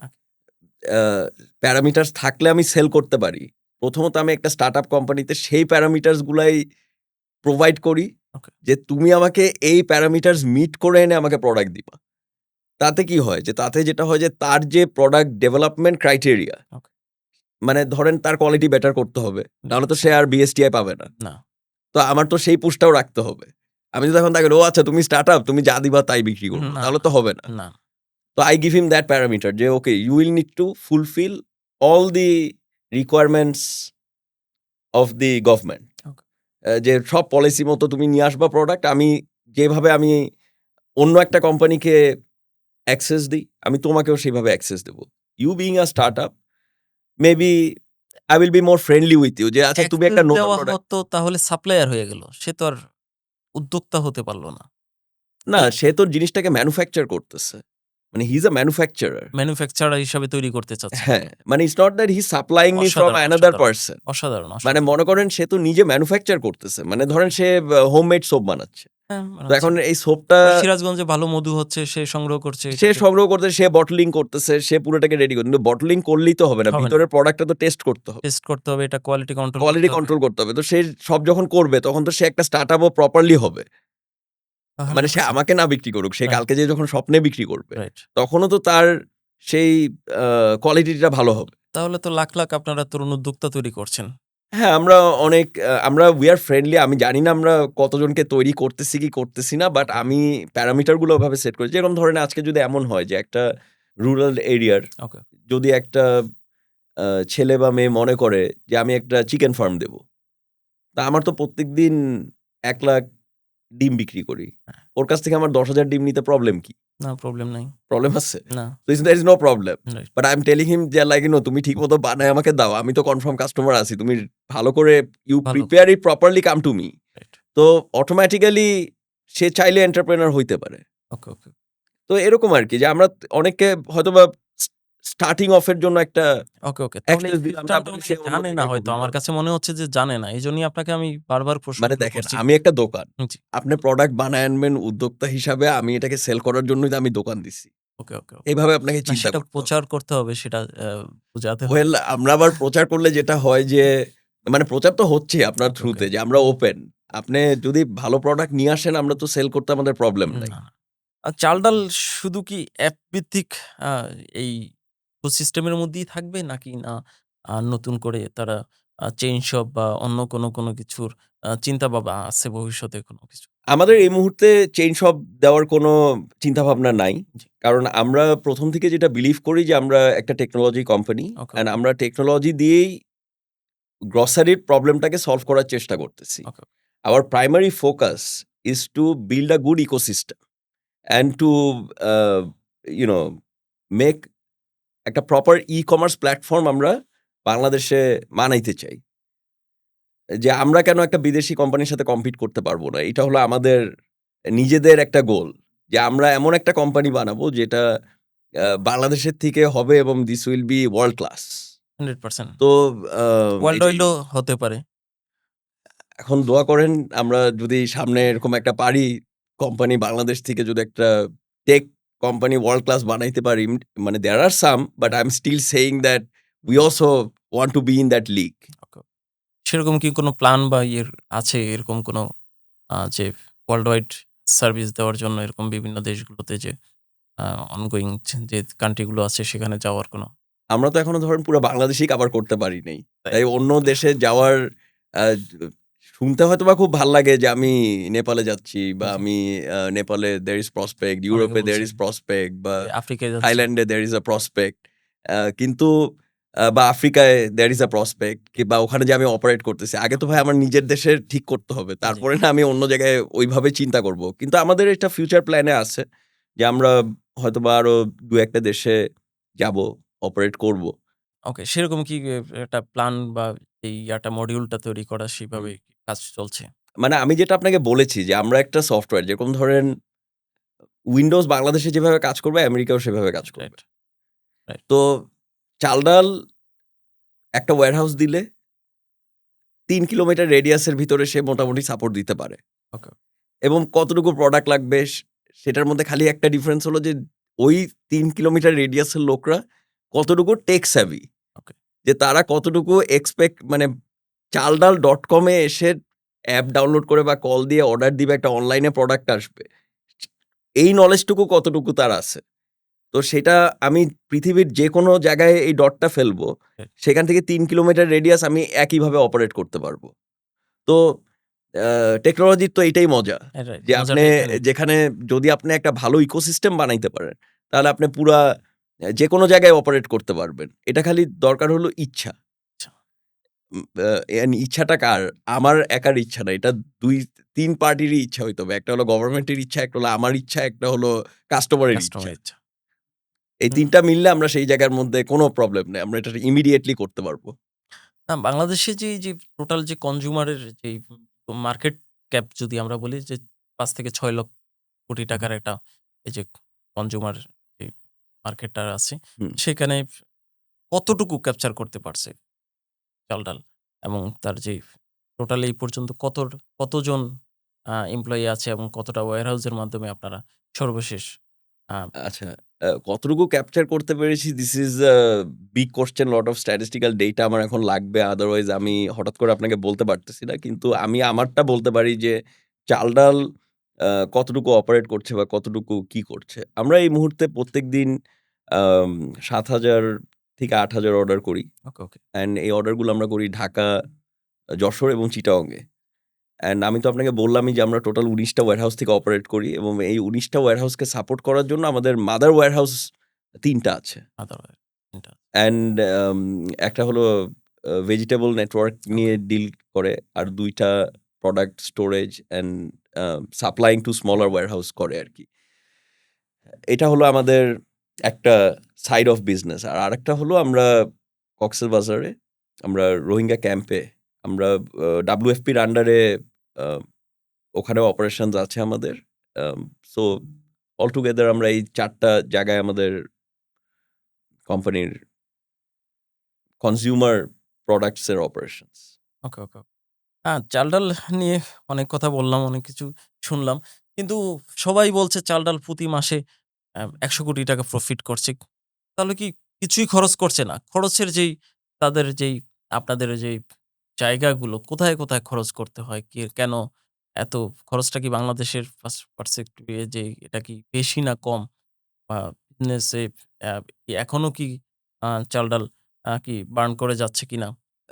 আ আ প্যারামিটারস থাকলে আমি সেল করতে পারি। প্রথমত আমি একটা স্টার্টআপ কোম্পানিতে সেই প্যারামিটারস গুলাই প্রোভাইড করি ওকে, যে তুমি আমাকে এই প্যারামিটারস মিট করে এনে আমাকে প্রোডাক্ট দিবা। তাতে কি হয়? যে তাতে যেটা হয় যে তার যে প্রোডাক্ট ডেভেলপমেন্ট ক্রাইটেরিয়া ওকে। মানে ধরেন তার কোয়ালিটি বেটার করতে হবে। নাহলে তো সে আর বিএসটিআই পাবে না। না, তো আমার তো সেই পুশটাও রাখতে হবে। আমি যদি এখন তাকে ও আচ্ছা তুমি স্টার্টআপ তুমি যা দিবা তাই বিক্রি করব। না, তাহলে তো হবে না। না। তো I give him that parameter যে ওকে you will need to fulfill all the requirements of the government. ওকে। যে সব পলিসি মতো তুমি নিয়ে আসবা প্রোডাক্ট। আমি যেভাবে আমি অন্য একটা কোম্পানিকে অ্যাক্সেস দেই, আমি তোমাকেও সেভাবে অ্যাক্সেস দেব। You being a startup, maybe I will be more friendly with you যে আচ্ছা তুমি অ্যাক্সেস একটা নতুন দেওয়া প্রোডাক্ট হতো তাহলে সাপ্লায়ার হয়ে গেল। সে তো আর উদ্যোক্তা হতে পারল না। না এই সে তো জিনিসটাকে ম্যানুফ্যাকচার করতেছে। মানে হি ইস আ ম্যানুফ্যাকচারার। ম্যানুফ্যাকচারার হিসাবে তৈরি করতে চাচ্ছেন। হ্যাঁ, মানে it's not that he is supplying me from অসাধারণ, অ্যানাদার অসাধারণ, পারসন। অসাধারণ, মানে অসাধারণ। মনে করেন সে তো নিজে ম্যানুফ্যাকচার করতেছে। মানে ধরেন সে হোমমেড সোপ বানাচ্ছে। হ্যাঁ, মানে তো হচ্ছে এখন এই সোপটা বা সিরাজগঞ্জে ভালো মধু হচ্ছে সে সংগ্রহ করছে সে এটাকে সংগ্রহ করতেছে, সে বটলিং করতেছে, সে পুরোটাকে রেডি করে কিন্তু বটলিং করলেই তো হবে না। হবে না। ভিতরের প্রোডাক্টটা তো টেস্ট করতে হবে। টেস্ট করতে হবে, এটা কোয়ালিটি কন্ট্রোল করতে কোয়ালিটি হবে। কন্ট্রোল করতে হবে। তো সে সব যখন করবে তখন তো সে একটা স্টার্টআপ ও প্রপারলি হবে। মানে সে 100% আমাকে না বিক্রি করুক। সে রাইট, কালকে যেয়ে যখন স্বপ্নে বিক্রি করবে, রাইট। তখনও তো তার সেই কোয়ালিটিটা ভালো হবে। তাহলে তো লাখ, লাখ আপনারা তরুণ উদ্যোক্তা তৈরি করছেন। হ্যাঁ, আমরা অনেক আমরা উই আর ফ্রেন্ডলি। আমি জানি না আমরা কতজনকে তৈরি করতেছি কি করতেছি না। বাট ওকে, আমি প্যারামিটার গুলো ওভাবে সেট করেছি। যেরকম ধরেন আজকে যদি এমন হয় যে একটা রুরাল এরিয়ার ওকে, যদি একটা ছেলে বা মেয়ে মনে করে যে আমি একটা চিকেন ফার্ম দেব। তা আমার তো প্রত্যেকদিন ১,০০,০০০ ডিম বিক্রি করি। হ্যাঁ, ওর কাছ থেকে আমার ১০,০০০ ডিম নিতে প্রবলেম কি? না প্রবলেম নাই। প্রবলেম আছে? না। So there is no problem. Right, But I'm telling him যে like তুমি ঠিকমতো বানায় আমাকে দাও। আমি তো কনফার্ম কাস্টমার আছি। তুমি ভালো করে you ভালো prepare it properly, come to me. Right. তো অটোমেটিক্যালি সে চাইলে এন্টারপ্রেনার হইতে পারে। ওকে, ওকে। তো এরকম আরকি যে আমরা অনেককে হয়তোবা স্টার্টিং অফ এর জন্য একটা ওকে, ওকে। তাহলে এই অ্যাক্সেস দিলাম। সিস্টেমটা তারপরে সে অনেকে অন্য জানে না জায়গায় হয়তো। কমিট আমার হবে। কাছে মনে হচ্ছে যে জানে না। এজন্যই আপনাকে আমি বারবার মানে প্রশ্নগুলো দেখেন করছি। আমি একটা দোকান। জি। আপনি প্রোডাক্ট বানায় আনবেন উদ্যোক্তা হিসাবে আমি এটাকে সেল করার জন্যই তো আমি দোকান দিছি। ওকে, ওকে, ওকে। এভাবে আপনাকে না চিন্তা সেটা করতে হবে। প্রচার করতে হবে সেটা বুঝাতে হবে। ওয়েল আমরা আবার প্রচার করলে যেটা হয় যে মানে প্রচার তো হচ্ছেই আপনার ওকে, ওকে। থ্রুতে যে আমরা ওপেন। আপনি যদি ভালো প্রোডাক্ট নিয়ে আসেন আমরা তো সেল করতে আমাদের প্রবলেম নাই। না, না। চাল-ডাল শুধু কি অ্যাপ ভিত্তিক আ এই ইকোসিস্টেমের মধ্যেই থাকবে নাকি না নতুন করে তারা চেইন শপ বা অন্য কোনো কিছুর চিন্তাভাবনা আছে ভবিষ্যতে কোনো কিছু? আমাদের এই মুহূর্তে চেইন শপ দেওয়ার কোনো চিন্তাভাবনা নাই। জি। কারণ আমরা ১ম থেকে যেটা বিলিভ করি যে আমরা একটা technology company okay, and okay, আমরা টেকনোলজি দিয়েই গ্রোসারির প্রবলেমটাকে সলভ করার চেষ্টা করতেছি। ওকে। Our primary focus is to build a good ecosystem and to uh, you know make একটা প্রপার ই-কমার্স প্ল্যাটফর্ম আমরা বাংলাদেশে বানাইতে চাই। যে আমরা কেন একটা বিদেশি কোম্পানির সাথে কম্পিট করতে পারবো না? এটা হলো আমাদের নিজেদের একটা গোল। যে আমরা এমন একটা কোম্পানি বানাবো যেটা বাংলাদেশের থেকে হবে এবং this will be world class. 100% তো আ ওয়ার্লড এটাই ওয়াইডও হতে পারে। এখন দোয়া করেন আমরা যদি সামনে এরকম একটা পারি কোম্পানি বাংলাদেশ থেকে যদি একটা টেক কোম্পানি ওয়ার্ল্ড ক্লাস বানাইতে পারি মানে there are some but I am still saying that we also want to be in that league. Okay. সেরকম কি কোনো প্ল্যান বা আছে এরকম কোনো যে ওয়ার্লড ওয়াইড সার্ভিস দেওয়ার জন্য এরকম বিভিন্ন দেশগুলোতে যে আ অনগোইং যে কান্ট্রি গুলো আছে সেখানে যাওয়ার কোনো আমরা তো এখনো ধরেন পুরো বাংলাদেশই কভার করতে পারি নাই। তাই তাই অন্য দেশে যাওয়ার আ শুনতে হয়তোবা খুব ভাল লাগে যে আমি নেপালে যাচ্ছি বা জি, আমি নেপালে দেয়ার ইজ প্রসপেক্ট, অনেকে ইউরোপে দেয়ার বলছে ইজ প্রসপেক্ট বা যে আফ্রিকায় যাচ্ছি। থাইল্যান্ডে দেয়ার ইজ আ প্রসপেক্ট। কিন্তু বা আফ্রিকায় দেয়ার ইজ আ প্রসপেক্ট বা ওখানে যে আমি অপারেট করতেছি। আগে তো ভাই আমার নিজের দেশের ঠিক করতে হবে। জি, তারপরে না আমি অন্য জায়গায় ওইভাবে চিন্তা করব। কিন্তু আমাদের এটা ফিউচার প্ল্যানে আছে যে আমরা হয়তোবা আরো ২-১ টা দেশে যাবো, অপারেট করব। ওকে। সেরকম কি একটা প্ল্যান বা এই মডিউলটা তৈরি করা হুম। সেভাবে কি কাজ চলছে? মানে আমি যেটা আপনাকে বলেছি যে আমরা একটা সফটওয়্যার যেরকম ধরেন উইন্ডোজ বাংলাদেশে যেভাবে কাজ করবে আমেরিকাও সেভাবে কাজ করবে। Right, right. তো চাল-ডাল একটা ওয়্যারহাউস দিলে ৩ কিলোমিটার রেডিয়াসের ভিতরে সে মোটামুটি সাপোর্ট দিতে পারে। ওকে, এবং কতটুকু প্রোডাক্ট লাগবে সেটার মধ্যে খালি একটা ডিফারেন্স হলো যে ওই ৩ কিলোমিটার রেডিয়াসের লোকরা কতটুকু টেক সেভি। ওকে। যে তারা কতটুকু মানে চাল-ডাল.com এ এসে অ্যাপ ডাউনলোড করে বা কল দিয়ে অর্ডার দিবে একটা অনলাইনে প্রোডাক্ট আসবে। এই নলেজটুকু কতটুকু তার আছে। তো সেটা আমি পৃথিবীর যেকোনো জায়গায় এই ডটটা ফেলবো, রাইট, সেখান থেকে ৩ কিলোমিটার রেডিয়াস আমি একইভাবে অপারেট করতে পারবো। তো আ টেকনোলজির তো এইটাই মজা। রাইট। যে আপনি মজাটা এখানেই। যেখানে যদি আপনি একটা ভালো ইকোসিস্টেম বানাইতে পারেন, তাহলে আপনি পুরা যেকোনো জায়গায় অপারেট করতে পারবেন। এটা খালি দরকার হলো ইচ্ছা। আচ্ছা। উম আ ইচ্ছাটা কার? আমার একার ইচ্ছা না। এটা ২-৩ পার্টিরই ইচ্ছা হইতে হবে। একটা হলো গভর্নমেন্টের ইচ্ছা, একটা হলো আমার ইচ্ছা, একটা হলো কাস্টমারের ইচ্ছা। কাস্টমার ইচ্ছা। এই হুম। ৩ টা মিললে আমরা সেই জায়গার মধ্যে কোনো প্রবলেম নাই। আমরা এটা ইমিডিয়েটলি করতে পারবো। না বাংলাদেশে যে এই যে টোটাল যে কনজিউমারের যেই মার্কেট ক্যাপ যদি আমরা বলি যে ৫ থেকে ৬ লক্ষ কোটি হুম, টাকার একটা এই যে কনজিউমার যে মার্কেটটা আছে হুম। সেখানে কতটুকু ক্যাপচার করতে পারছে চাল-ডাল? এবং তার যে টোটাল এই পর্যন্ত কতজন এমপ্লয়ি আছে এবং কতটা ওয়্যারহাউসের মাধ্যমে আপনারা সর্বশেষ আ আচ্ছা, কতটুকু ক্যাপচার করতে পেরেছি this is a big question lot of statistical data আমার এখন লাগবে। আদারওয়াইজ আমি হঠাৎ করে আপনাকে বলতে পারতেছি না। কিন্তু আমি আমারটা বলতে পারি যে চাল-ডাল আ কতটুকু অপারেট করছে বা কতটুকু কি করছে। আমরা এই মুহূর্তে প্রত্যেকদিন আম ৭,০০০ থেকে ৮,০০০ অর্ডার করি। ওকে, ওকে। অ্যান্ড এই অর্ডারগুলো আমরা করি ঢাকা, যশোর এবং চিটাগংয়ে। অ্যান্ড আমি তো আপনাকে বললামই যে আমরা টোটাল ১৯ টা ওয়্যারহাউস থেকে অপারেট করি এবং এই ১৯ টা ওয়্যারহাউসকে সাপোর্ট করার জন্য আমাদের মাদার ওয়্যারহাউস ৩ টা আছে। আদারওয়াইজ এটা অ্যান্ড একটা হলো ভেজিটেবল নেটওয়ার্ক ওকে, নিয়ে ডিল করে। আর ২ টা product storage and supplying to smaller warehouse করে আরকি। এটা হলো আমাদের একটা সাইড অফ বিজনেস। আর আরেকটা হলো আমরা কক্সবাজারে আমরা রোহিঙ্গা ক্যাম্পে আমরা WFP র আন্ডারে আ ওখানেও অপারেশনস আছে আমাদের। সো অল টুগেদার আমরা এই ৪ টা জায়গায় আমাদের কোম্পানির কনজিউমার প্রোডাক্টস এর অপারেশনস। ওকে, ওকে। চাল-ডাল নিয়ে অনেক কথা বললাম, অনেক কিছু শুনলাম। কিন্তু সবাই বলছে চাল-ডাল প্রতি মাসে ৳১০০ কোটি প্রফিট করছে। তাহলে কি কিছুই খরচ করছে না? খরচের যেই তাদের যেই আপনাদের যেই জায়গাগুলো কোথায়, কোথায় খরচ করতে হয়? কেন এত খরচটা কি বাংলাদেশের পার্সপেক্টিভ এ যে এটা কি বেশি না কম? বা বিজনেসে এখনো কি চাল-ডাল কি বার্ন করে যাচ্ছে কিনা?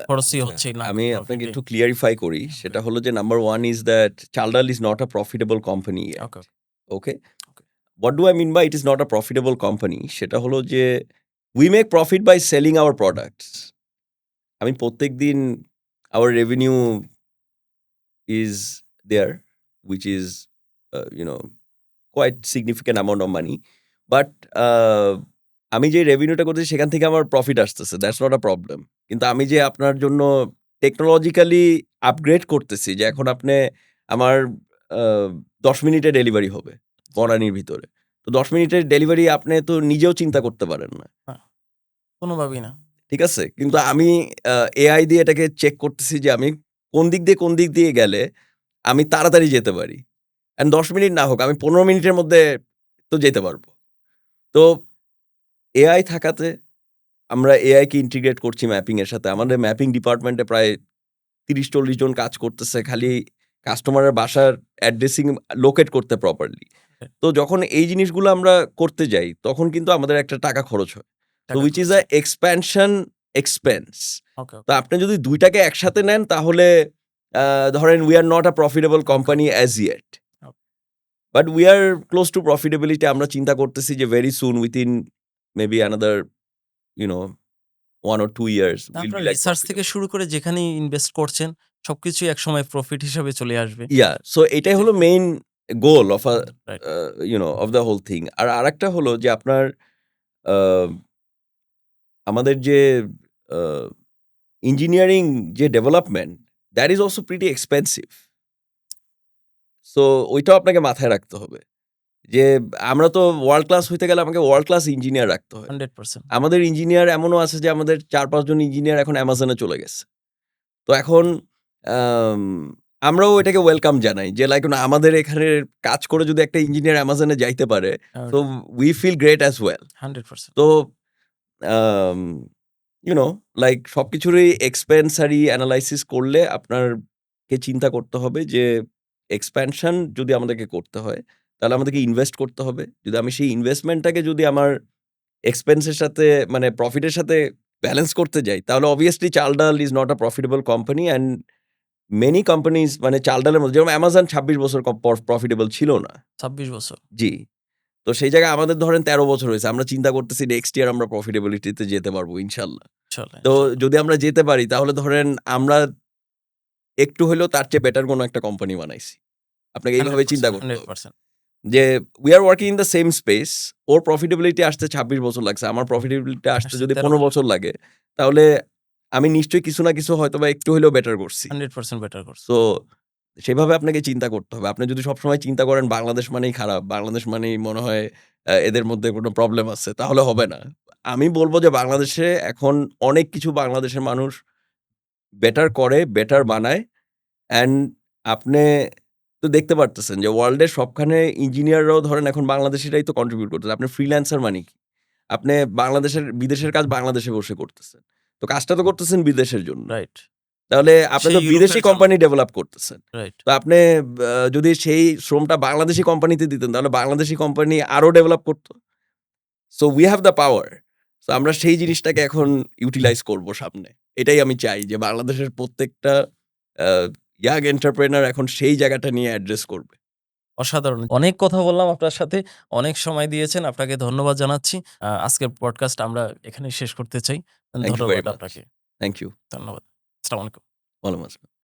খরচই আচ্ছা, হচ্ছে নাকি আমি আপনাকে প্রফিটে? একটু ক্লিয়ারিফাই করি। ওকে, সেটা হলো যে number 1 is that Chaldal is not a profitable company yet. Okay, okay? Okay. What do I mean by it is not a profitable company? সেটা হলো যে we make profit by selling our products. আমি প্রত্যেকদিন our revenue is there, which is, quite significant amount of money. But আমি যে রেভিনিউটা করতেছি সেখান থেকে আমার প্রফিট আসতেছে। That's not a problem. কিন্তু আমি যে আপনার জন্য টেকনোলজিক্যালি আপগ্রেড করতেছি যে এখন আপনি আমার আ ১০ মিনিটে ডেলিভারি হবে বনানীর ভিতরে। তো ১০ মিনিটের ডেলিভারি আপনি তো নিজেও চিন্তা করতে পারেন না। হ্যাঁ, কোনোভাবেই না। ঠিক আছে? কিন্তু আমি এআই দিয়ে এটাকে চেক করতেছি যে আমি কোন দিক দিয়ে গেলে আমি তাড়াতাড়ি যেতে পারি। অ্যান্ড ১০ মিনিট না হোক আমি ১৫ মিনিটের মধ্যে তো যেতে পারবো। তো এআই থাকাতে আমরা এআই কে ইন্টিগ্রেট করছি ম্যাপিং এর সাথে। আমাদের ম্যাপিং ডিপার্টমেন্টে প্রায় ৩০-৪০ জন কাজ করতেছে খালি কাস্টমারের বাসার অ্যাড্রেসিং লোকেট করতে প্রপারলি। হ্যাঁ, তো যখন এই জিনিসগুলো আমরা করতে যাই তখন কিন্তু আমাদের একটা টাকা খরচ হয়। তো টাকা হুইচ ইস খরচ আ হয়। Expansion expense. ওকে, তো ওকে। আপনি যদি ২ টাকে একসাথে নেন তাহলে ধরেন we are not a profitable okay, company okay. As yet. Okay. But we are close to profitability আমরা চিন্তা করতেছি যে very soon within maybe another you know 1 or 2 years না উইল আপনার বি লাইক রিসার্চ থেকে প্রফিটেবল। শুরু করে যেখানেই ইনভেস্ট করছেন সবকিছুই একসময় প্রফিট হিসাবে চলে আসবে। সো এটাই এতে হলো main goal of right. Of the whole thing. আর আরেকটা হলো যে আপনার আ আমাদের যে আ ইঞ্জিনিয়ারিং যে development that is also pretty expensive. So ওইটাও আপনাকে মাথায় রাখতে হবে। যে আমরা তো ওয়ার্ল্ড ক্লাস হইতে গেলে আমাকে ওয়ার্ল্ড ক্লাস ইঞ্জিনিয়ার রাখতে হয়। 100% আমাদের ইঞ্জিনিয়ার এমনও আছে যে আমাদের ৪-৫ জন ইঞ্জিনিয়ার এখন Amazon এ চলে গেছে। তো এখন আম আমরাও এটাকে ওয়েলকাম জানাই যে লাইক আমাদের এখানের কাজ করে যদি একটা ইঞ্জিনিয়ার Amazon এ যাইতে পারে, আর so we feel great as well. 100% তো আম ইউ নো লাইক সবকিছুরই এক্সপেন্সারি এনালাইসিস করলে আপনারকে চিন্তা করতে হবে যে এক্সপ্যানশন যদি আমাদেরকে করতে হয়, তাহলে আমাদেরকে ইনভেস্ট করতে হবে। যদি আমি সেই ইনভেস্টমেন্টটাকে যদি আমার এক্সপেন্সের সাথে মানে প্রফিটের সাথে ব্যালেন্স করতে যাই, তাহলে obviously Chaldal is not a profitable company and many companies মানে চাল-ডালের মধ্যে যেরকম Amazon ২৬ বছর প্রফিটেবল ছিল না। ২৬ বছর। জি। তো সেই জায়গায় আমাদের ধরেন ১৩ বছর হয়েছে। আমরা চিন্তা করতেছি নেক্সট ইয়ার আমরা প্রফিটেবিলিটি তে যেতে পারবো ইনশাআল্লাহ। ইনশাআল্লাহ, তো ইনশাআল্লাহ। যদি আমরা যেতে পারি তাহলে ধরেন আমরা একটু হইলেও তার চেয়ে বেটার কোনো একটা কোম্পানি বানাইছি। আপনাকে এইভাবে চিন্তা 100%, করতে হবে। 100% যে we are working in the same space. Or profitability আসতে ২৬ বছর লাগছে। আমার প্রফিটেবিলিটি আসতে আসছে যদি ১৩ ১৫ বছর। বছর লাগে, তাহলে আমি নিশ্চয়ই কিছু না কিছু হয়তোবা একটু হইলেও বেটার করছি। 100% বেটার করছে। সো সেভাবে আপনাকে চিন্তা করতে হবে। আপনি যদি সবসময় চিন্তা করেন বাংলাদেশ মানেই খারাপ, বাংলাদেশ মানেই মনে হয় এদের মধ্যে কোনো প্রবলেম আছে, তাহলে হবে না। আমি বলব যে বাংলাদেশে এখন অনেক কিছু বাংলাদেশের মানুষ বেটার করে, বেটার বানায় অ্যান্ড আপনি তো দেখতে পারতেছেন যে ওয়ার্লডের সবখানে ইঞ্জিনিয়াররাও ধরেন এখন বাংলাদেশিরাই তো কন্ট্রিবিউট করতেছে। আপনি ফ্রিল্যান্সার মানে কি? আপনি বিদেশের কাজ বাংলাদেশে বসে করতেছেন। তো কাজটা তো করতেছেন বিদেশের জন্য। রাইট। তাহলে আপনি সেই তো বিদেশি ইউরোপের জন্য। কোম্পানি ডেভেলপ করতেছেন। রাইট। তো আপনি যদি সেই শ্রমটা বাংলাদেশি কোম্পানিতে দিতেন তাহলে বাংলাদেশি কোম্পানি আরো ডেভেলপ করত। So we have the power. So আমরা সেই জিনিসটাকে এখন ইউটিলাইজ করব সামনে। এটাই আমি চাই যে বাংলাদেশের প্রত্যেকটা আ ইয়াং এন্টারপ্রেনার এখন সেই জায়গাটা নিয়ে অ্যাড্রেস করবে। অসাধারণ। অনেক কথা বললাম আপনার সাথে। অনেক সময় দিয়েছেন। আপনাকে ধন্যবাদ জানাচ্ছি। আজকের পডকাস্ট আমরা এখানেই শেষ করতে চাই। থ্যাংক ইউ ভেরি ধন্যবাদ মাচ। আপনাকে। Thank you. ধন্যবাদ। আসসালামু আলাইকুম। ওয়ালাইকুম আসসালাম।